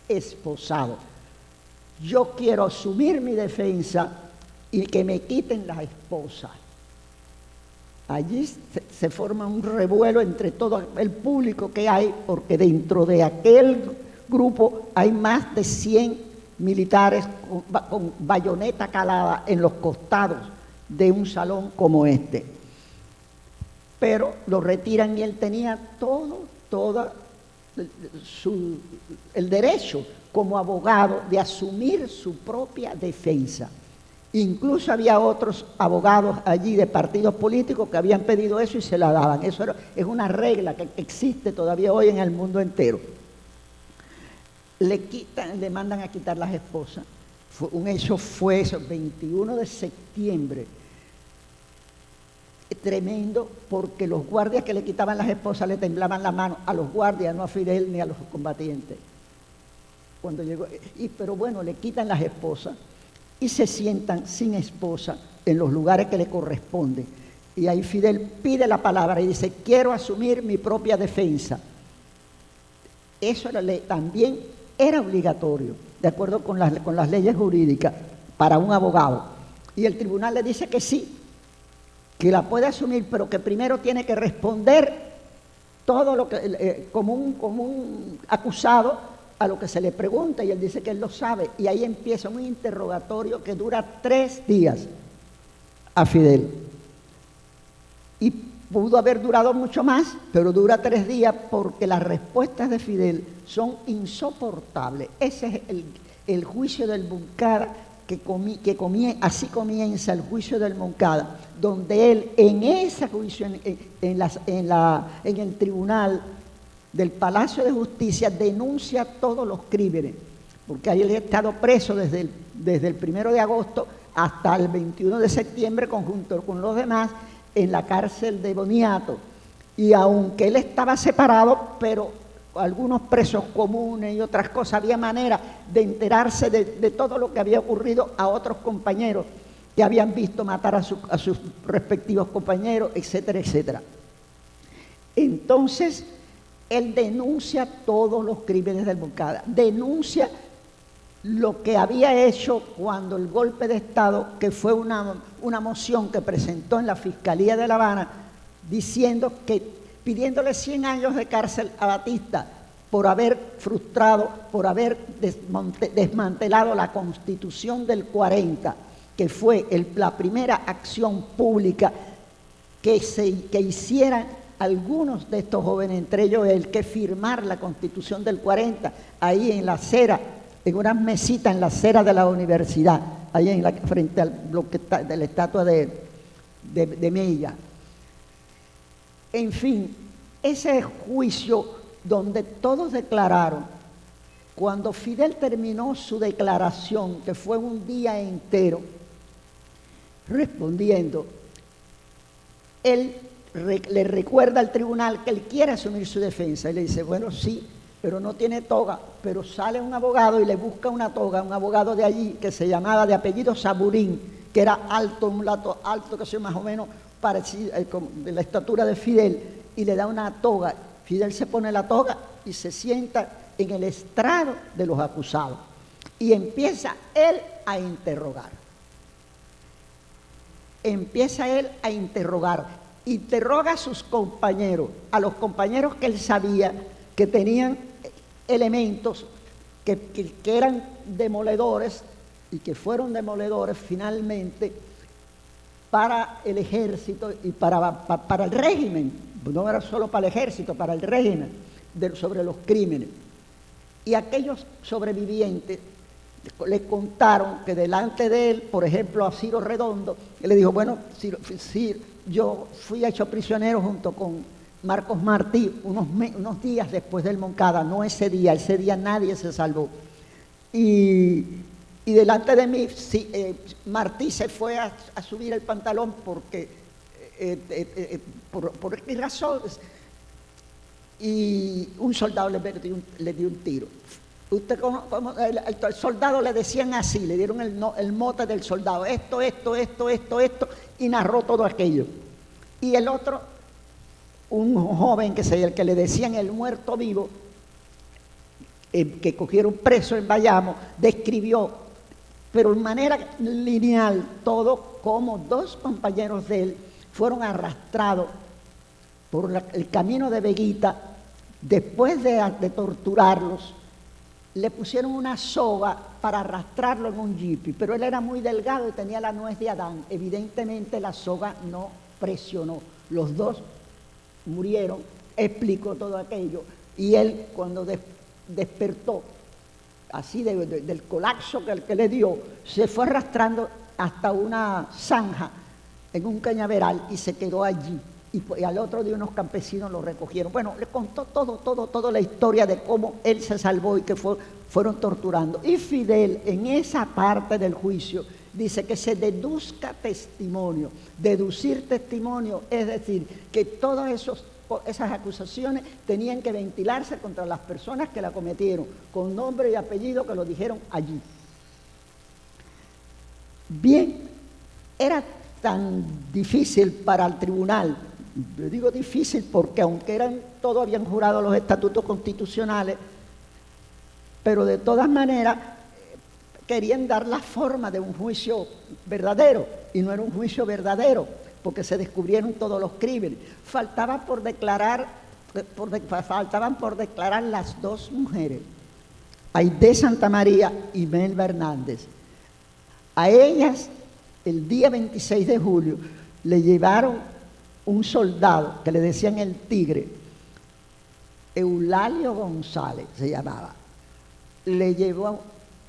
esposado. Yo quiero asumir mi defensa y que me quiten la esposa. Allí se forma un revuelo entre todo el público que hay, porque dentro de aquel grupo hay más de 100 militares con bayoneta calada en los costados de un salón como este. Pero lo retiran y él tenía todo el derecho como abogado de asumir su propia defensa. Incluso había otros abogados allí de partidos políticos que habían pedido eso y se la daban. Eso es una regla que existe todavía hoy en el mundo entero. Le mandan a quitar las esposas. Eso fue eso, 21 de septiembre. Tremendo, porque los guardias que le quitaban las esposas le temblaban la mano a los guardias, no a Fidel ni a los combatientes. Cuando llegó, pero bueno, le quitan las esposas y se sientan sin esposa en los lugares que le corresponden. Y ahí Fidel pide la palabra y dice, quiero asumir mi propia defensa. Eso también era obligatorio, de acuerdo con las leyes jurídicas, para un abogado. Y el tribunal le dice que sí, que la puede asumir, pero que primero tiene que responder todo lo que como un acusado a lo que se le pregunta, y él dice que él lo sabe, y ahí empieza un interrogatorio que dura 3 días a Fidel. Y pudo haber durado mucho más, pero dura 3 días porque las respuestas de Fidel son insoportables. Ese es el juicio del Moncada, así comienza el juicio del Moncada, donde él en ese juicio, en el tribunal del Palacio de Justicia, denuncia todos los crímenes, porque ahí él ha estado preso desde el 1 de agosto hasta el 21 de septiembre, junto con los demás, en la cárcel de Boniato. Y aunque él estaba separado, pero algunos presos comunes y otras cosas, había manera de enterarse de todo lo que había ocurrido a otros compañeros que habían visto matar a sus respectivos compañeros, etcétera, etcétera. Entonces, él denuncia todos los crímenes del Moncada, denuncia lo que había hecho cuando el golpe de Estado, que fue una moción que presentó en la Fiscalía de La Habana, pidiéndole 100 años de cárcel a Batista por haber frustrado, por haber desmantelado la Constitución del 40, que fue la primera acción pública que hicieran algunos de estos jóvenes, entre ellos él, que firmar la Constitución del 40, ahí en la acera, en unas mesitas en la acera de la universidad, ahí frente al bloque de la estatua de Mella. En fin, ese juicio donde todos declararon, cuando Fidel terminó su declaración, que fue un día entero, respondiendo, él le recuerda al tribunal que él quiere asumir su defensa. Y le dice, bueno, sí, pero no tiene toga, pero sale un abogado y le busca una toga, un abogado de allí que se llamaba de apellido Saburín, que era alto, un lato alto, que sea más o menos parecido, de la estatura de Fidel, y le da una toga. Fidel se pone la toga y se sienta en el estrado de los acusados y empieza él a interrogar. Interroga a sus compañeros, a los compañeros que él sabía que tenían elementos que eran demoledores y que fueron demoledores finalmente para el ejército y para el régimen. No era solo para el ejército, para el régimen sobre los crímenes. Y aquellos sobrevivientes le contaron que delante de él, por ejemplo, a Ciro Redondo, él le dijo, bueno, Ciro, yo fui hecho prisionero junto con Marcos Martí unos días después del Moncada, no ese día nadie se salvó. Y delante de mí, Martí se fue a subir el pantalón porque, por X razones, y un soldado le dio un tiro. El soldado le decían así, le dieron el mote del soldado, esto, y narró todo aquello. Y el otro, un joven el que le decían el muerto vivo, que cogieron preso en Bayamo, describió, pero de manera lineal, todo como dos compañeros de él fueron arrastrados por el camino de Veguita. Después de torturarlos, le pusieron una soga para arrastrarlo en un jipi, pero él era muy delgado y tenía la nuez de Adán. Evidentemente la soga no presionó. Los dos murieron, explicó todo aquello, y él cuando despertó, así del colapso que le dio, se fue arrastrando hasta una zanja en un cañaveral y se quedó allí. Y al otro día unos campesinos lo recogieron. Bueno, le contó toda la historia de cómo él se salvó y que fueron torturando. Y Fidel, en esa parte del juicio, dice que se deduzca testimonio. Deducir testimonio es decir, que todas esas acusaciones tenían que ventilarse contra las personas que la cometieron, con nombre y apellido que lo dijeron allí. Bien, era tan difícil para el tribunal. Yo digo difícil porque aunque todos habían jurado los estatutos constitucionales, pero de todas maneras querían dar la forma de un juicio verdadero, y no era un juicio verdadero, porque se descubrieron todos los crímenes. Faltaban por declarar las dos mujeres, Aide Santamaría y Melba Hernández. A ellas, el día 26 de julio, le llevaron un soldado que le decían el Tigre, Eulalio González se llamaba. Le llevó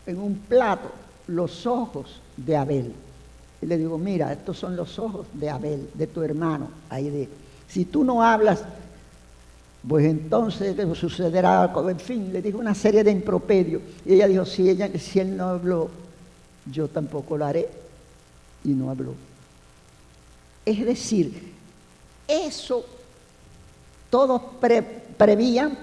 en un plato los ojos de Abel. Y le digo, mira, estos son los ojos de Abel, de tu hermano, Aide. Si tú no hablas, pues entonces sucederá algo. En fin, le dijo una serie de improperios. Y ella dijo, si él no habló, yo tampoco lo haré. Y no habló. Es decir, eso todos prevían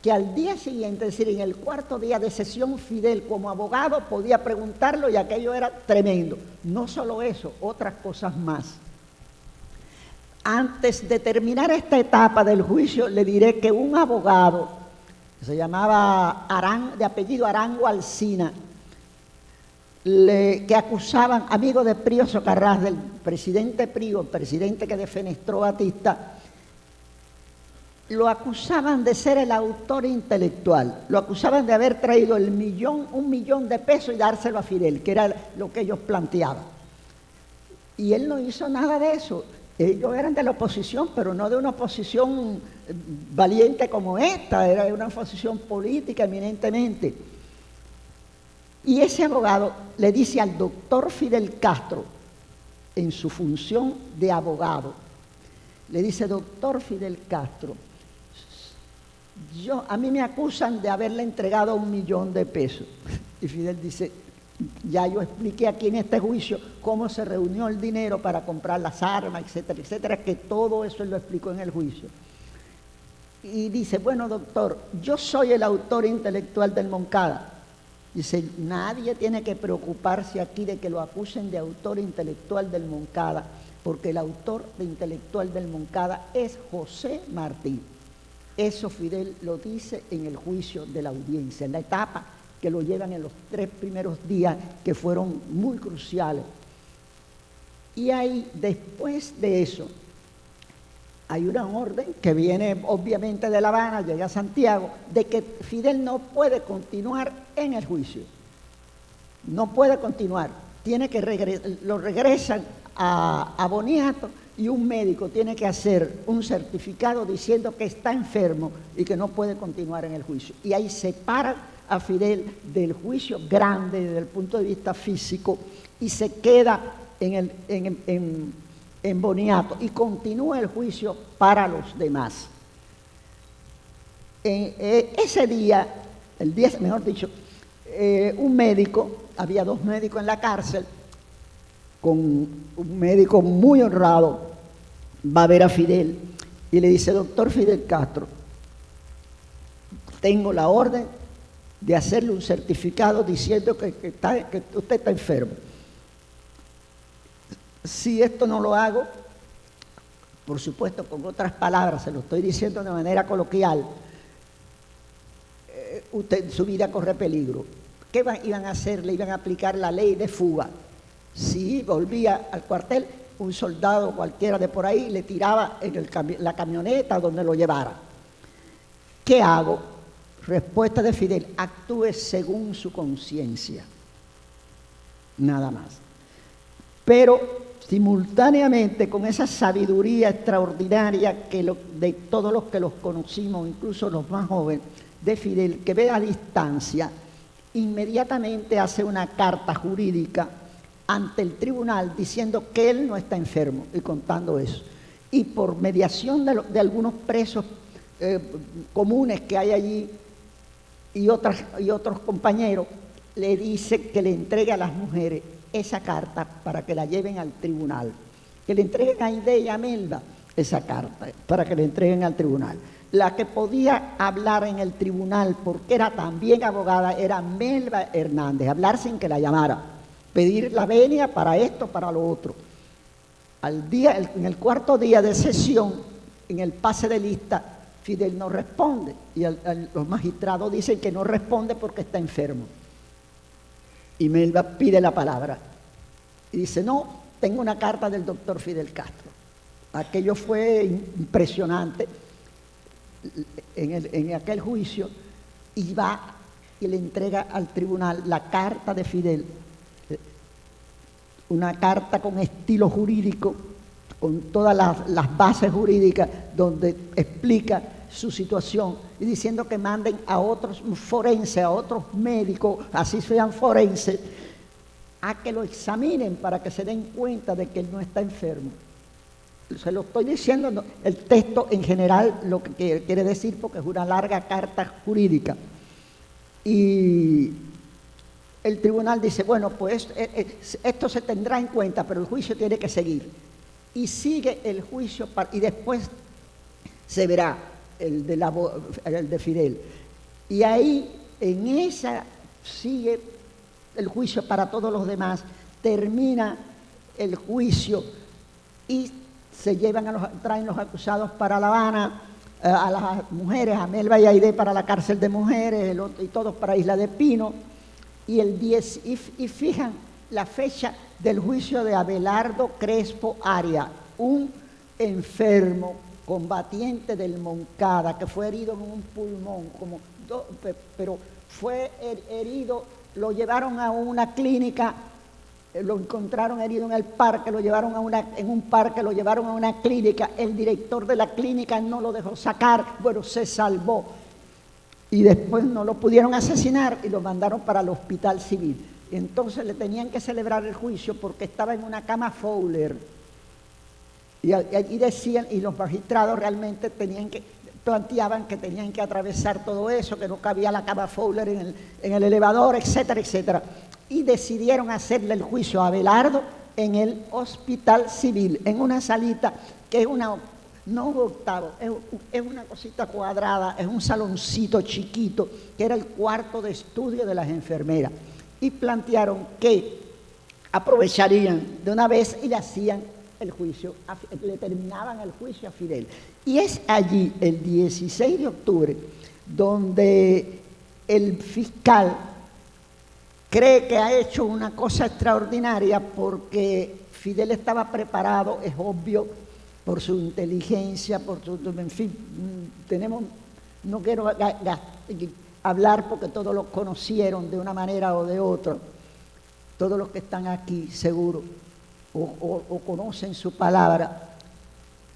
que al día siguiente, es decir, en el cuarto día de sesión, Fidel como abogado podía preguntarlo, y aquello era tremendo. No solo eso, otras cosas más. Antes de terminar esta etapa del juicio, le diré que un abogado, que se llamaba de apellido Arango Alsina, que acusaban, amigo de Prío Socarrás, del presidente Prío, el presidente que defenestró a Batista, lo acusaban de ser el autor intelectual, lo acusaban de haber traído un millón de pesos y dárselo a Fidel, que era lo que ellos planteaban. Y él no hizo nada de eso. Ellos eran de la oposición, pero no de una oposición valiente como esta, era de una oposición política eminentemente. Y ese abogado le dice al doctor Fidel Castro, en su función de abogado, le dice, doctor Fidel Castro, a mí me acusan de haberle entregado $1 millón de pesos. Y Fidel dice, ya yo expliqué aquí en este juicio cómo se reunió el dinero para comprar las armas, etcétera, etcétera, que todo eso él lo explicó en el juicio. y dice, bueno, doctor, yo soy el autor intelectual del Moncada. Dice, nadie tiene que preocuparse aquí de que lo acusen de autor intelectual del Moncada, porque el autor intelectual del Moncada es José Martí. Eso Fidel lo dice en el juicio de la audiencia, en la etapa que lo llevan en los 3 primeros días, que fueron muy cruciales. Y ahí, después de eso, hay una orden que viene obviamente de La Habana, llega a Santiago, de que Fidel no puede continuar en el juicio. No puede continuar. Tiene que lo regresan a Boniato, y un médico tiene que hacer un certificado diciendo que está enfermo y que no puede continuar en el juicio. Y ahí separan a Fidel del juicio grande desde el punto de vista físico y se queda en Boniato y continúa el juicio para los demás. Ese día, mejor dicho, un médico, había 2 médicos en la cárcel, con un médico muy honrado, va a ver a Fidel y le dice, doctor Fidel Castro, tengo la orden de hacerle un certificado diciendo que usted está enfermo. Si esto no lo hago, por supuesto con otras palabras, se lo estoy diciendo de manera coloquial, su vida corre peligro. ¿Qué iban a hacer? Le iban a aplicar la ley de fuga. Si volvía al cuartel, un soldado cualquiera de por ahí le tiraba en la camioneta donde lo llevara. ¿Qué hago? Respuesta de Fidel, actúe según su conciencia. Nada más. Pero simultáneamente con esa sabiduría extraordinaria de todos los que los conocimos, incluso los más jóvenes, de Fidel, que ve a distancia, inmediatamente hace una carta jurídica ante el tribunal diciendo que él no está enfermo y contando eso. Y por mediación de algunos presos comunes que hay allí y otros compañeros, le dice que le entregue a las mujeres esa carta para que la lleven al tribunal. Que le entreguen a Aide y a Melba esa carta para que le entreguen al tribunal. La que podía hablar en el tribunal, porque era también abogada, era Melba Hernández, hablar sin que la llamara, pedir la venia para esto, para lo otro. En el 4.º día de sesión, en el pase de lista, Fidel no responde y los magistrados dicen que no responde porque está enfermo. Y Melba pide la palabra y dice, no, tengo una carta del doctor Fidel Castro. Aquello fue impresionante en aquel juicio, y va y le entrega al tribunal la carta de Fidel, una carta con estilo jurídico, con todas las bases jurídicas, donde explica su situación y diciendo que manden a otros forenses, a otros médicos, así sean forenses, a que lo examinen para que se den cuenta de que él no está enfermo. Se lo estoy diciendo, el texto en general lo que quiere decir, porque es una larga carta jurídica. Y el tribunal dice, bueno, pues esto se tendrá en cuenta, pero el juicio tiene que seguir. Y sigue el juicio y después se verá el de Fidel. Y ahí, en esa, sigue el juicio para todos los demás, termina el juicio y se traen los acusados para La Habana, a las mujeres, a Melba y a Aide para la cárcel de mujeres, y todos para Isla de Pino. Y el 10, y fijan la fecha del juicio de Abelardo Crespo Aria, un enfermo combatiente del Moncada, que fue herido en un pulmón, pero fue herido, lo llevaron a una clínica, lo encontraron herido en el parque, lo llevaron en un parque, lo llevaron a una clínica, el director de la clínica no lo dejó sacar, bueno, se salvó. Y después no lo pudieron asesinar y lo mandaron para el hospital civil. Entonces le tenían que celebrar el juicio porque estaba en una cama Fowler. Y decían, y los magistrados realmente planteaban que tenían que atravesar todo eso, que no cabía la cama Fowler en el elevador, etcétera, etcétera. Y decidieron hacerle el juicio a Abelardo en el hospital civil, en una salita que es no un octavo, es una cosita cuadrada, es un saloncito chiquito, que era el cuarto de estudio de las enfermeras. Y plantearon que aprovecharían de una vez y le hacían el juicio, le terminaban el juicio a Fidel. Y es allí, el 16 de octubre, donde el fiscal cree que ha hecho una cosa extraordinaria, porque Fidel estaba preparado, es obvio, por su inteligencia, por su, en fin, no quiero hablar porque todos lo conocieron de una manera o de otra, todos los que están aquí seguro, o conocen su palabra,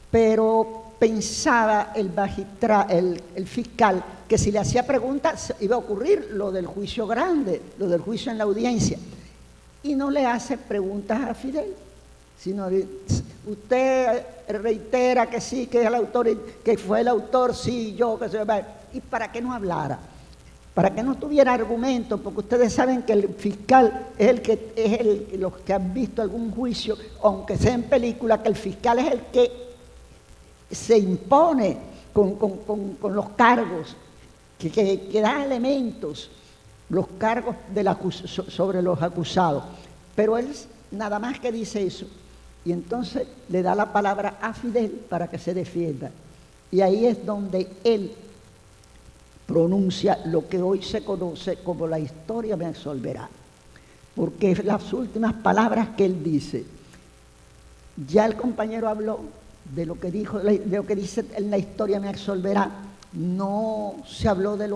pero pensaba el fiscal que si le hacía preguntas iba a ocurrir lo del juicio grande, lo del juicio en la audiencia, y no le hace preguntas a Fidel, sino usted reitera que sí, que es el autor, que fue el autor, sí, yo, que se va. ¿Y para qué no hablara? Para que no tuviera argumentos, porque ustedes saben que el fiscal es los que han visto algún juicio, aunque sea en película, que el fiscal es el que se impone con los cargos, que da elementos, los cargos sobre los acusados. Pero él nada más que dice eso, y entonces le da la palabra a Fidel para que se defienda. Y ahí es donde él pronuncia lo que hoy se conoce como la historia me absolverá. Porque las últimas palabras que él dice, ya el compañero habló de lo que dijo, de lo que dice en la historia me absolverá. No se habló de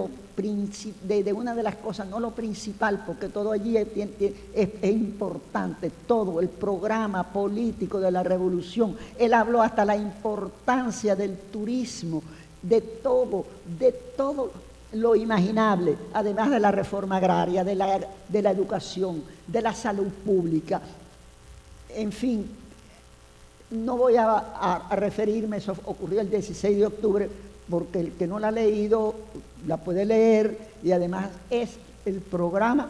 una de las cosas, no lo principal, porque todo allí es importante, todo el programa político de la revolución. Él habló hasta la importancia del turismo, de todo lo imaginable, además de la reforma agraria, de la educación, de la salud pública. En fin, no voy a referirme, eso ocurrió el 16 de octubre, porque el que no la ha leído la puede leer, y además es el programa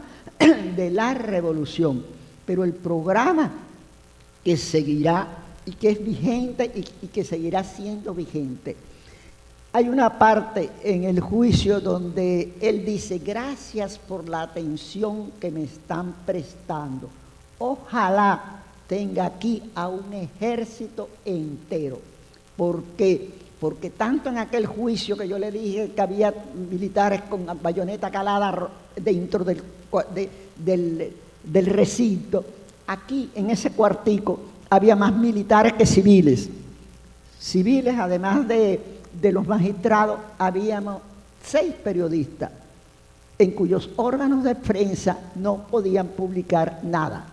de la revolución, pero el programa que seguirá y que es vigente y que seguirá siendo vigente. Hay una parte en el juicio donde él dice: gracias por la atención que me están prestando. Ojalá tenga aquí a un ejército entero. ¿Por qué? Porque tanto en aquel juicio que yo le dije que había militares con bayoneta calada dentro del recinto, aquí en ese cuartico había más militares que civiles. Civiles, además de los magistrados, habíamos 6 periodistas en cuyos órganos de prensa no podían publicar nada.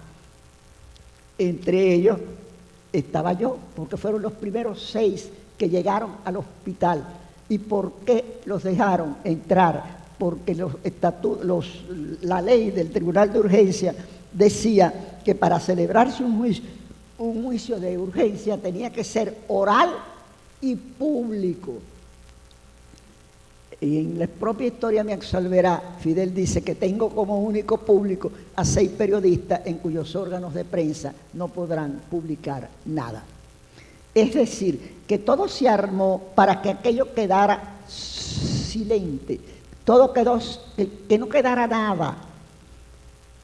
Entre ellos estaba yo, porque fueron los primeros 6 que llegaron al hospital. ¿Y por qué los dejaron entrar? Porque la ley del Tribunal de Urgencia decía que para celebrarse un juicio de urgencia tenía que ser oral y público. Y en la propia historia me absolverá, Fidel dice que tengo como único público a 6 periodistas en cuyos órganos de prensa no podrán publicar nada. Es decir, que todo se armó para que aquello quedara silente, todo quedó, que no quedara nada.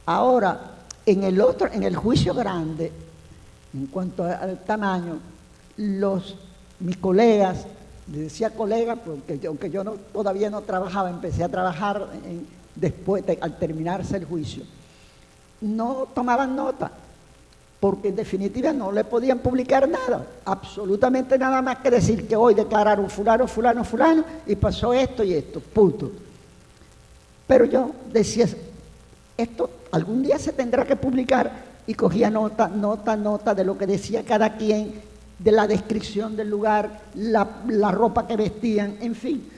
Ahora, en el juicio grande, en cuanto al tamaño, mis colegas, les decía colegas porque aunque yo todavía no trabajaba, empecé a trabajar después, al terminarse el juicio, no tomaban nota, porque en definitiva no le podían publicar nada, absolutamente nada más que decir que hoy declararon fulano, fulano, fulano, y pasó esto y esto, punto. Pero yo decía, esto algún día se tendrá que publicar, y cogía nota de lo que decía cada quien, de la descripción del lugar, la ropa que vestían, en fin,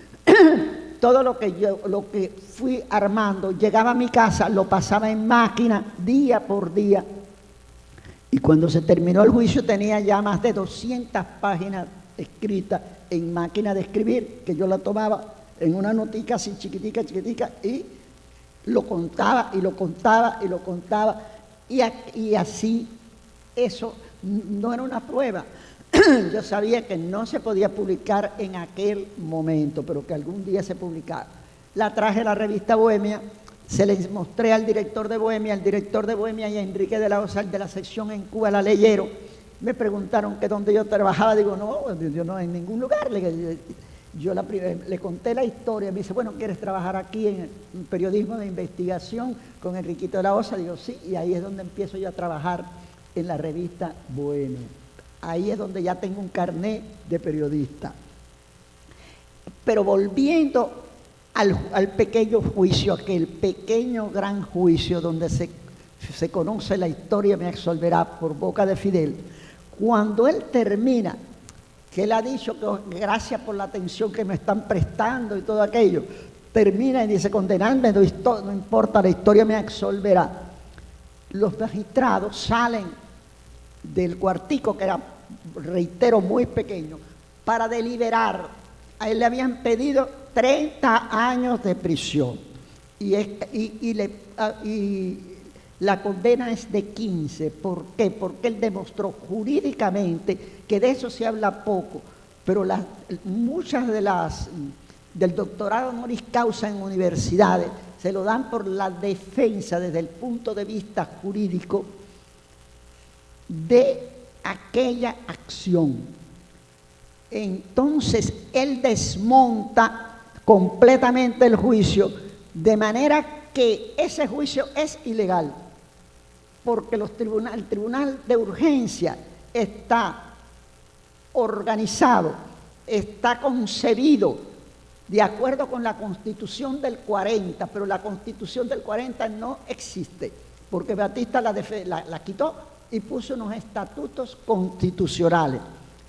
todo lo que fui armando. Llegaba a mi casa, lo pasaba en máquina día por día, y cuando se terminó el juicio tenía ya más de 200 páginas escritas en máquina de escribir, que yo la tomaba en una notica así chiquitica, y lo contaba, y lo contaba, y lo contaba, y así. Eso no era una prueba, yo sabía que no se podía publicar en aquel momento, pero que algún día se publicara. La traje a la revista Bohemia, se les mostré al director de Bohemia, y a Enrique de la Osa, de la sección en Cuba, la leyeron. Me preguntaron que dónde yo trabajaba, digo, no, yo no en ningún lugar. Yo le conté la historia, me dice, bueno, ¿quieres trabajar aquí en periodismo de investigación con Enriquito de la Osa? Digo, sí, y ahí es donde empiezo yo a trabajar en la revista Bohemia. Ahí es donde ya tengo un carnet de periodista. Pero volviendo al pequeño juicio, aquel pequeño gran juicio donde se conoce la historia, me absolverá por boca de Fidel, cuando él termina, que él ha dicho que gracias por la atención que me están prestando y todo aquello, termina y dice, condenadme, no importa, la historia me absolverá. Los magistrados salen del cuartico, que era, reitero, muy pequeño, para deliberar. A él le habían pedido 30 años de prisión y la condena es de 15. ¿Por qué? Porque él demostró jurídicamente, que de eso se habla poco, pero muchas del doctorado honoris causa en universidades se lo dan por la defensa desde el punto de vista jurídico de aquella acción. Entonces él desmonta completamente el juicio, de manera que ese juicio es ilegal, porque el tribunal de urgencia está organizado, está concebido de acuerdo con la Constitución del 40, pero la Constitución del 40 no existe, porque Batista la quitó y puso unos estatutos constitucionales.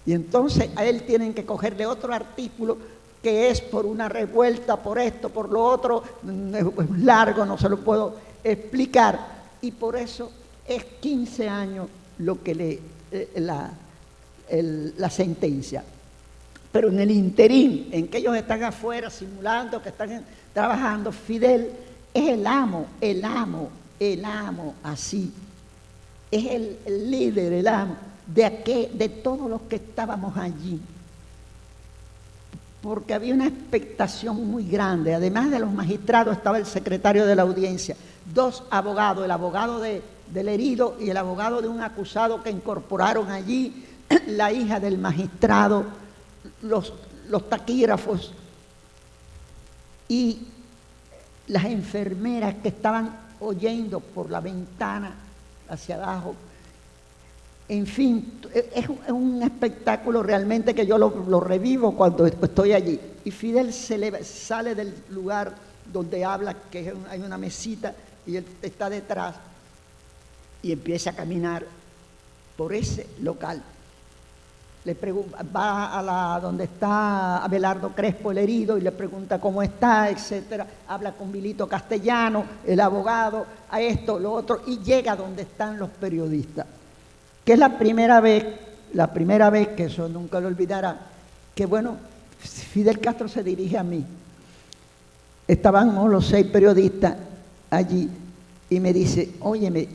Y entonces a él tienen que cogerle otro artículo que es por una revuelta, por esto, por lo otro, es largo, no se lo puedo explicar, y por eso es 15 años lo que la sentencia. Pero en el interín, en que ellos están afuera simulando que están trabajando, Fidel es el amo, así, es el líder, el amo de todos los que estábamos allí, porque había una expectación muy grande. Además de los magistrados estaba el secretario de la audiencia, 2 abogados, el abogado del herido y el abogado de un acusado que incorporaron allí, la hija del magistrado, los taquígrafos y las enfermeras que estaban oyendo por la ventana hacia abajo. En fin, es un espectáculo realmente que yo lo revivo cuando estoy allí. Y Fidel sale del lugar donde habla, que hay una mesita, y él está detrás, y empieza a caminar por ese local. Le va donde está Abelardo Crespo, el herido, y le pregunta cómo está, etcétera. Habla con Vilito Castellano, el abogado, a esto, lo otro, y llega donde están los periodistas. Que es la primera vez que eso nunca lo olvidará, que bueno, Fidel Castro se dirige a mí. Estábamos los 6 periodistas allí y me dice, óyeme,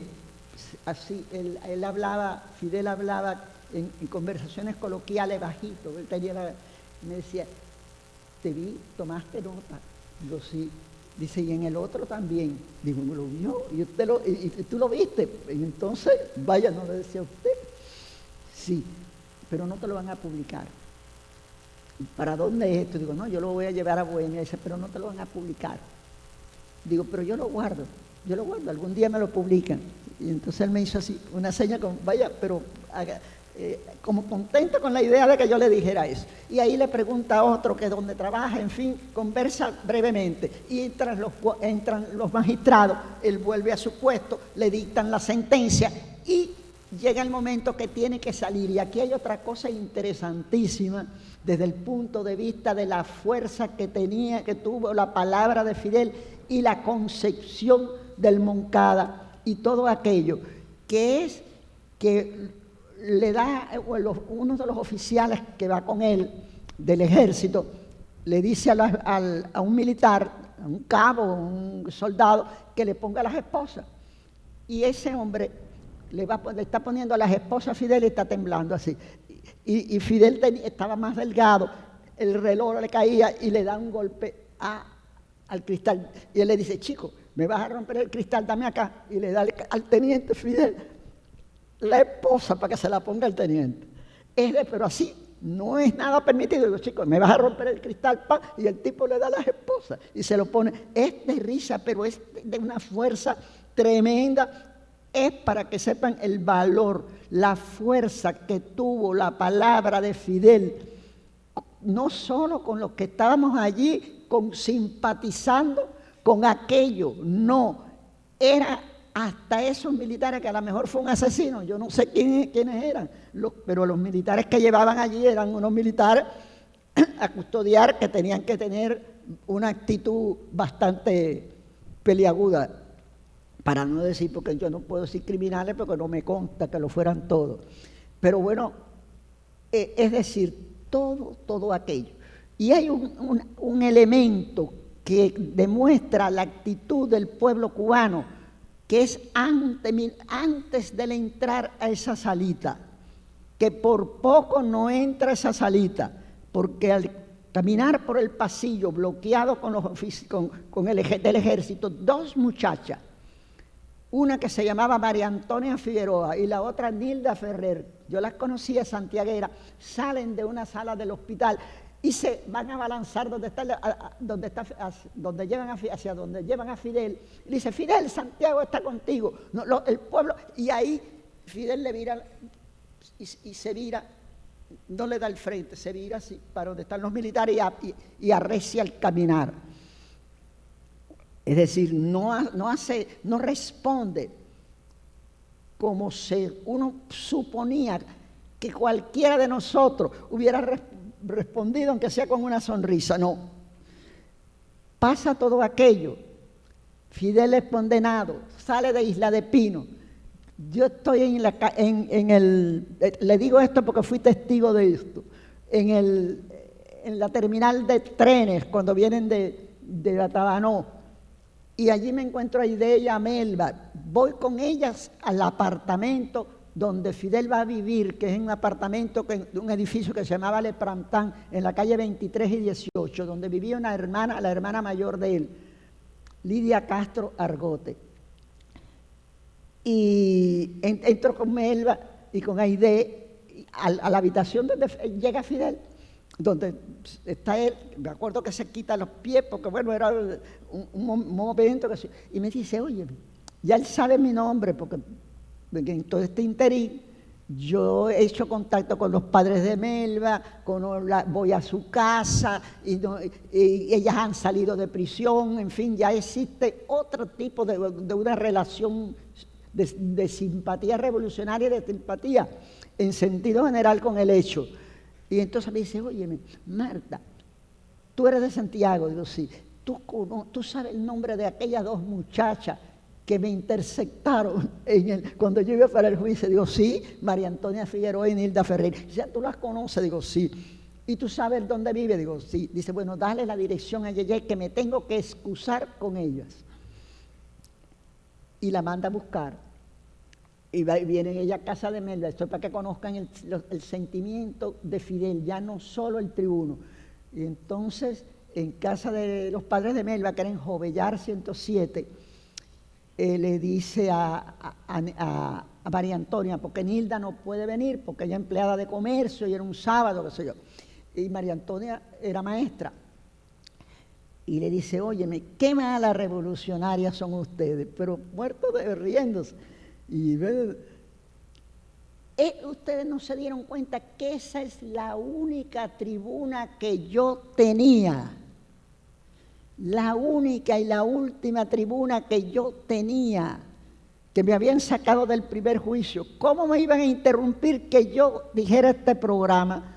así, Fidel hablaba en conversaciones coloquiales bajito, me decía, te vi, tomaste nota. Digo, sí. Dice, y en el otro también. Digo, ¿me lo vio? ¿Y tú lo viste? Y entonces, vaya, no le decía a usted. Sí, pero no te lo van a publicar. ¿Para dónde es esto? Digo, no, yo lo voy a llevar a Bohemia. Dice, pero no te lo van a publicar. Digo, pero yo lo guardo, algún día me lo publican. Y entonces él me hizo así, una seña como, vaya, pero como contento con la idea de que yo le dijera eso. Y ahí le pregunta a otro que donde trabaja, en fin, conversa brevemente. Y entran los magistrados, él vuelve a su puesto, le dictan la sentencia y llega el momento que tiene que salir. Y aquí hay otra cosa interesantísima desde el punto de vista de la fuerza que tuvo la palabra de Fidel y la concepción del Moncada y todo aquello, que es que le da, uno de los oficiales que va con él del ejército, le dice a un militar, a un cabo, un soldado, que le ponga las esposas. Y ese hombre le está poniendo a las esposas a Fidel y está temblando así. Y Fidel estaba más delgado, el reloj le caía y le da un golpe al cristal. Y él le dice, chico, me vas a romper el cristal, dame acá. Y le da al teniente Fidel la esposa para que se la ponga el teniente. Pero así no es nada permitido. Digo, chico, me vas a romper el cristal, y el tipo le da a las esposas y se lo pone. Es de risa, pero es de una fuerza tremenda. Es para que sepan el valor, la fuerza que tuvo la palabra de Fidel, no solo con los que estábamos allí, simpatizando con aquello, no, era hasta esos militares que a lo mejor fue un asesino, yo no sé quiénes eran, pero los militares que llevaban allí eran unos militares a custodiar que tenían que tener una actitud bastante peliaguda. Para no decir, porque yo no puedo decir criminales porque no me consta que lo fueran todos. Pero bueno, es decir, todo aquello. Y hay un elemento que demuestra la actitud del pueblo cubano, que es antes de entrar a esa salita, que por poco no entra a esa salita, porque al caminar por el pasillo bloqueado con el del ejército, dos muchachas, una que se llamaba María Antonia Figueroa y la otra Nilda Ferrer, yo las conocía, santiaguera, salen de una sala del hospital y se van a balanzar donde llevan a Fidel. Y dice, Fidel, Santiago está contigo. No, el pueblo, y ahí Fidel le vira y se vira, no le da el frente, se vira así para donde están los militares y arrecia el caminar. Es decir, no responde como uno suponía que cualquiera de nosotros hubiera respondido, aunque sea con una sonrisa. No. Pasa todo aquello. Fidel es condenado, sale de Isla de Pino. Yo estoy le digo esto porque fui testigo de esto, en la terminal de trenes, cuando vienen de Batabanó. Y allí me encuentro a Aide y a Melba. Voy con ellas al apartamento donde Fidel va a vivir, que es un apartamento, un edificio que se llamaba Le Printemps, en la calle 23 y 18, donde vivía la hermana mayor de él, Lidia Castro Argote. Y entro con Melba y con Aide a la habitación donde llega Fidel, donde está él. Me acuerdo que se quita los pies porque bueno, era un momento y me dice, oye, ya él sabe mi nombre porque en todo este interín yo he hecho contacto con los padres de Melba, voy a su casa y ellas han salido de prisión, en fin, ya existe otro tipo de una relación de simpatía revolucionaria, de simpatía en sentido general con el hecho. Y entonces me dice, oye, Marta, tú eres de Santiago. Digo, sí. ¿Tú sabes el nombre de aquellas dos muchachas que me interceptaron cuando yo iba para el juicio? Digo, sí, María Antonia Figueroa y Nilda Ferrer. Dice, ¿tú las conoces? Digo, sí. ¿Y tú sabes dónde vive? Digo, sí. Dice, bueno, dale la dirección a Yeye, que me tengo que excusar con ellas. Y la manda a buscar. Y vienen ella a casa de Melba. Esto es para que conozcan el sentimiento de Fidel, ya no solo el tribuno. Y entonces, en casa de los padres de Melba, que era en Jovellar 107, le dice a María Antonia, porque Nilda no puede venir, porque ella es empleada de comercio y era un sábado, qué sé yo. Y María Antonia era maestra. Y le dice, óyeme, qué mala revolucionarias son ustedes, pero muertos de riéndose. Y ustedes no se dieron cuenta que esa es la única tribuna que yo tenía, la única y la última tribuna que yo tenía, que me habían sacado del primer juicio. ¿Cómo me iban a interrumpir que yo dijera este programa?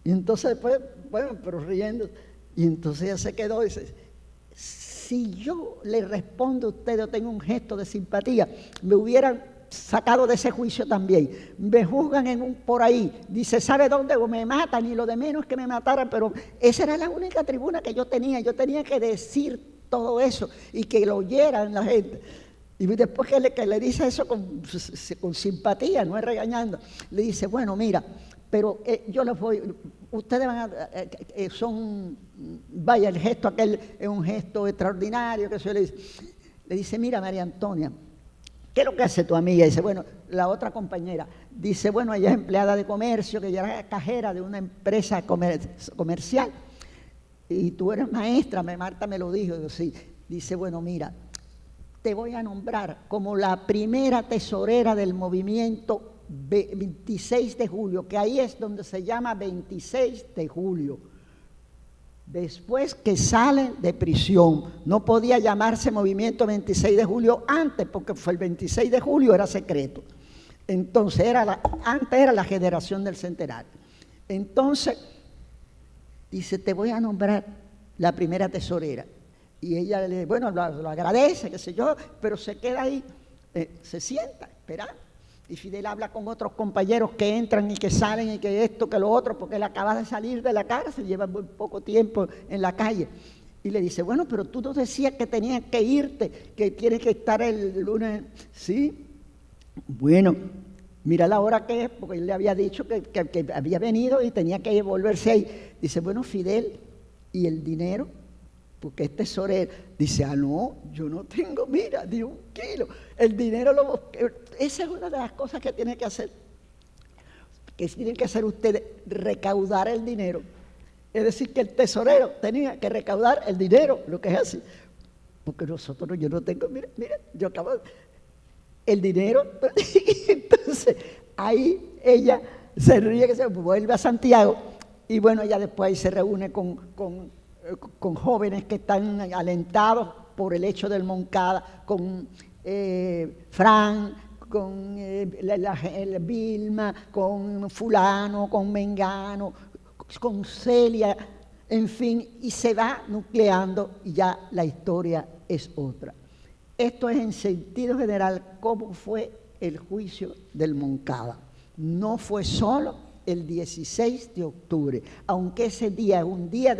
Y entonces después, bueno, pero riendo, y entonces ella se quedó y dice, si yo le respondo a usted o tengo un gesto de simpatía, me hubieran sacado de ese juicio también. Me juzgan por ahí. Dice, ¿sabe dónde? O me matan, y lo de menos es que me mataran, pero esa era la única tribuna que yo tenía. Yo tenía que decir todo eso y que lo oyeran la gente. Y después que le dice eso con simpatía, no es regañando, le dice, bueno, mira, pero yo les voy, ustedes van a, vaya, el gesto aquel es un gesto extraordinario, que se le dice, mira, María Antonia, ¿qué es lo que hace tu amiga? Dice, bueno, la otra compañera, dice, bueno, ella es empleada de comercio, que ella era cajera de una empresa comercial, y tú eres maestra, Marta me lo dijo, yo, sí. Dice, bueno, mira, te voy a nombrar como la primera tesorera del movimiento 26 de julio, que ahí es donde se llama 26 de julio. Después que salen de prisión, no podía llamarse movimiento 26 de julio antes, porque fue el 26 de julio era secreto. Entonces, antes era la generación del centenario. Entonces, dice, te voy a nombrar la primera tesorera. Y ella, bueno, lo agradece, qué sé yo, pero se queda ahí, se sienta, esperando. Y Fidel habla con otros compañeros que entran y que salen y que esto, que lo otro, porque él acaba de salir de la cárcel, lleva muy poco tiempo en la calle. Y le dice, bueno, pero tú nos decías que tenías que irte, que tienes que estar el lunes. Sí, bueno, mira la hora que es, porque él le había dicho que había venido y tenía que volverse ahí. Dice, bueno, Fidel, ¿y el dinero? Porque es tesorero. Dice, no, yo no tengo, mira, ni un kilo. El dinero lo busqué. Esa es una de las cosas que tiene que hacer. Que tienen que hacer ustedes, recaudar el dinero. Es decir, que el tesorero tenía que recaudar el dinero, lo que es así. Porque nosotros, yo no tengo, mira, yo acabo de... El dinero, entonces, ahí ella se ríe, que se vuelve a Santiago, y bueno, ella después ahí se reúne con jóvenes que están alentados por el hecho del Moncada, con Fran, con Vilma, con fulano, con Mengano, con Celia, en fin, y se va nucleando y ya la historia es otra. Esto es en sentido general cómo fue el juicio del Moncada. No fue solo el 16 de octubre, aunque ese día es un día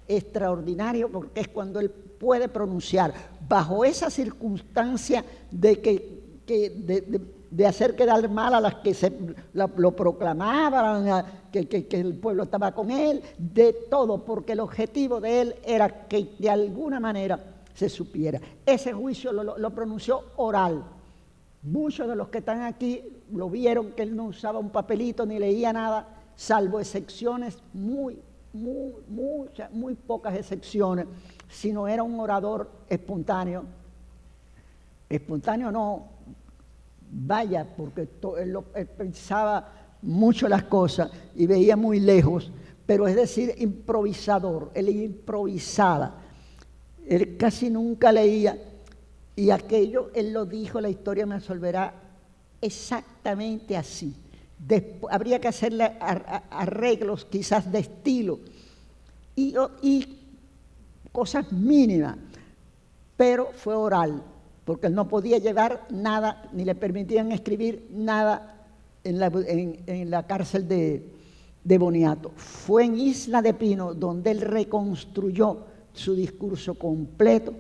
extraordinario porque es cuando él puede pronunciar bajo esa circunstancia de hacer quedar mal a las que lo proclamaban, que el pueblo estaba con él, de todo, porque el objetivo de él era que de alguna manera se supiera. Ese juicio lo pronunció oral. Muchos de los que están aquí lo vieron que él no usaba un papelito ni leía nada, salvo excepciones muy pocas excepciones, sino era un orador espontáneo. Espontáneo no, vaya, porque él pensaba mucho las cosas y veía muy lejos, pero es decir, improvisador, él improvisaba. Él casi nunca leía, y aquello, él lo dijo, la historia me absolverá, exactamente así. Habría que hacerle arreglos quizás de estilo y cosas mínimas, pero fue oral, porque él no podía llevar nada, ni le permitían escribir nada en la cárcel de Boniato. Fue en Isla de Pino donde él reconstruyó su discurso completo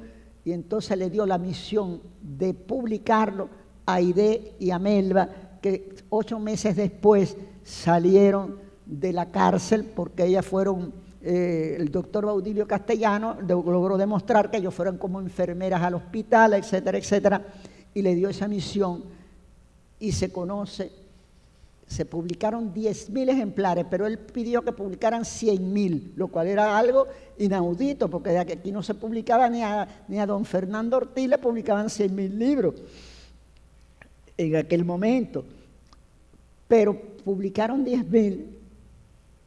y entonces le dio la misión de publicarlo a Aide y a Melba, que 8 meses después salieron de la cárcel porque ellas fueron, el doctor Baudilio Castellano logró demostrar que ellos fueron como enfermeras al hospital, etcétera, etcétera, y le dio esa misión y se publicaron 10.000 ejemplares, pero él pidió que publicaran 100.000, lo cual era algo inaudito, porque aquí no se publicaba ni a don Fernando Ortiz le publicaban 100.000 libros en aquel momento, pero publicaron 10.000,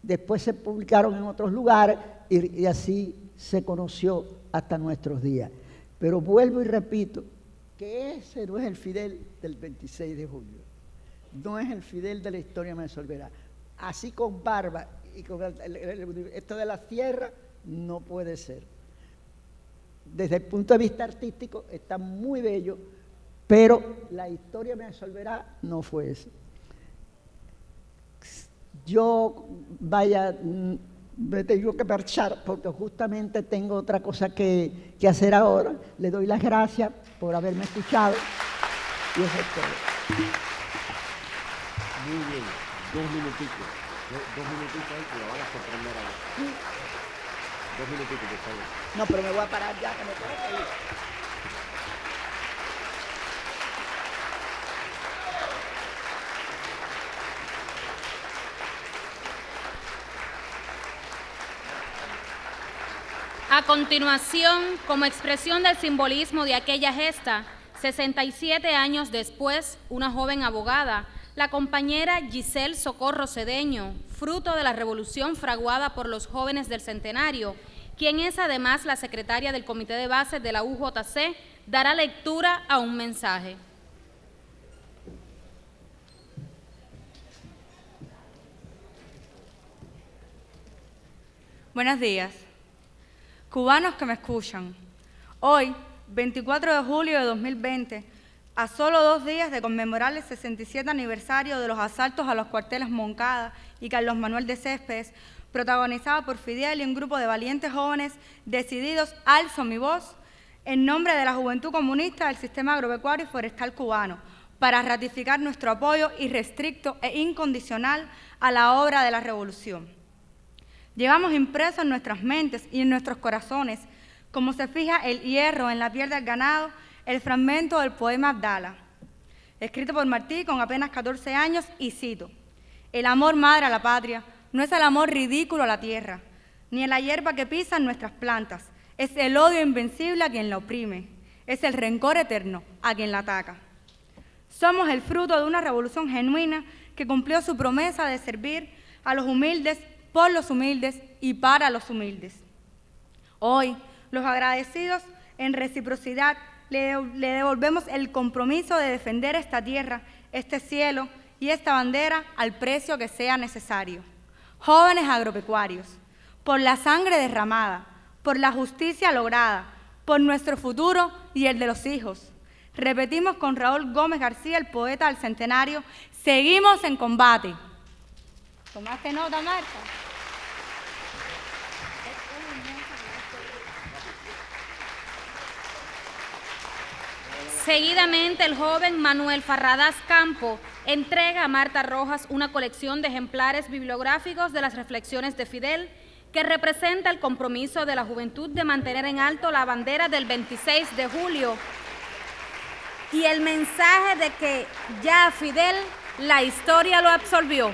después se publicaron en otros lugares y así se conoció hasta nuestros días. Pero vuelvo y repito que ese no es el Fidel del 26 de julio. No es el Fidel de la historia me resolverá. Así con barba y con esto de la tierra no puede ser. Desde el punto de vista artístico está muy bello, pero la historia me resolverá no fue eso. Yo, vaya, me tengo que marchar porque justamente tengo otra cosa que hacer ahora. Le doy las gracias por haberme escuchado. Y eso es todo. Muy bien, 2 minuticos. 2 minutitos ahí que la van a sorprender ahora. 2 minutitos, por favor. No, pero me voy a parar ya, que me tengo que ir. A continuación, como expresión del simbolismo de aquella gesta, 67 años después, una joven abogada, la compañera Giselle Socorro Cedeño, fruto de la revolución fraguada por los jóvenes del Centenario, quien es además la secretaria del Comité de Base de la UJC, dará lectura a un mensaje. Buenos días. Cubanos que me escuchan, hoy, 24 de julio de 2020, a solo 2 días de conmemorar el 67 aniversario de los asaltos a los cuarteles Moncada y Carlos Manuel de Céspedes, protagonizada por Fidel y un grupo de valientes jóvenes decididos, alzo mi voz, en nombre de la Juventud Comunista del Sistema Agropecuario y Forestal Cubano, para ratificar nuestro apoyo irrestricto e incondicional a la obra de la revolución. Llevamos impreso en nuestras mentes y en nuestros corazones, como se fija el hierro en la piel del ganado, el fragmento del poema Abdala, escrito por Martí con apenas 14 años, y cito: el amor madre a la patria no es el amor ridículo a la tierra, ni a la hierba que pisan nuestras plantas, es el odio invencible a quien la oprime, es el rencor eterno a quien la ataca. Somos el fruto de una revolución genuina que cumplió su promesa de servir a los humildes, por los humildes y para los humildes. Hoy, los agradecidos en reciprocidad le devolvemos el compromiso de defender esta tierra, este cielo y esta bandera al precio que sea necesario. Jóvenes agropecuarios, por la sangre derramada, por la justicia lograda, por nuestro futuro y el de los hijos. Repetimos con Raúl Gómez García, el poeta del Centenario: seguimos en combate. ¿Tomaste nota, Marta? Seguidamente, el joven Manuel Farradas Campo entrega a Marta Rojas una colección de ejemplares bibliográficos de las reflexiones de Fidel, que representa el compromiso de la juventud de mantener en alto la bandera del 26 de julio y el mensaje de que ya Fidel, la historia lo absolvió.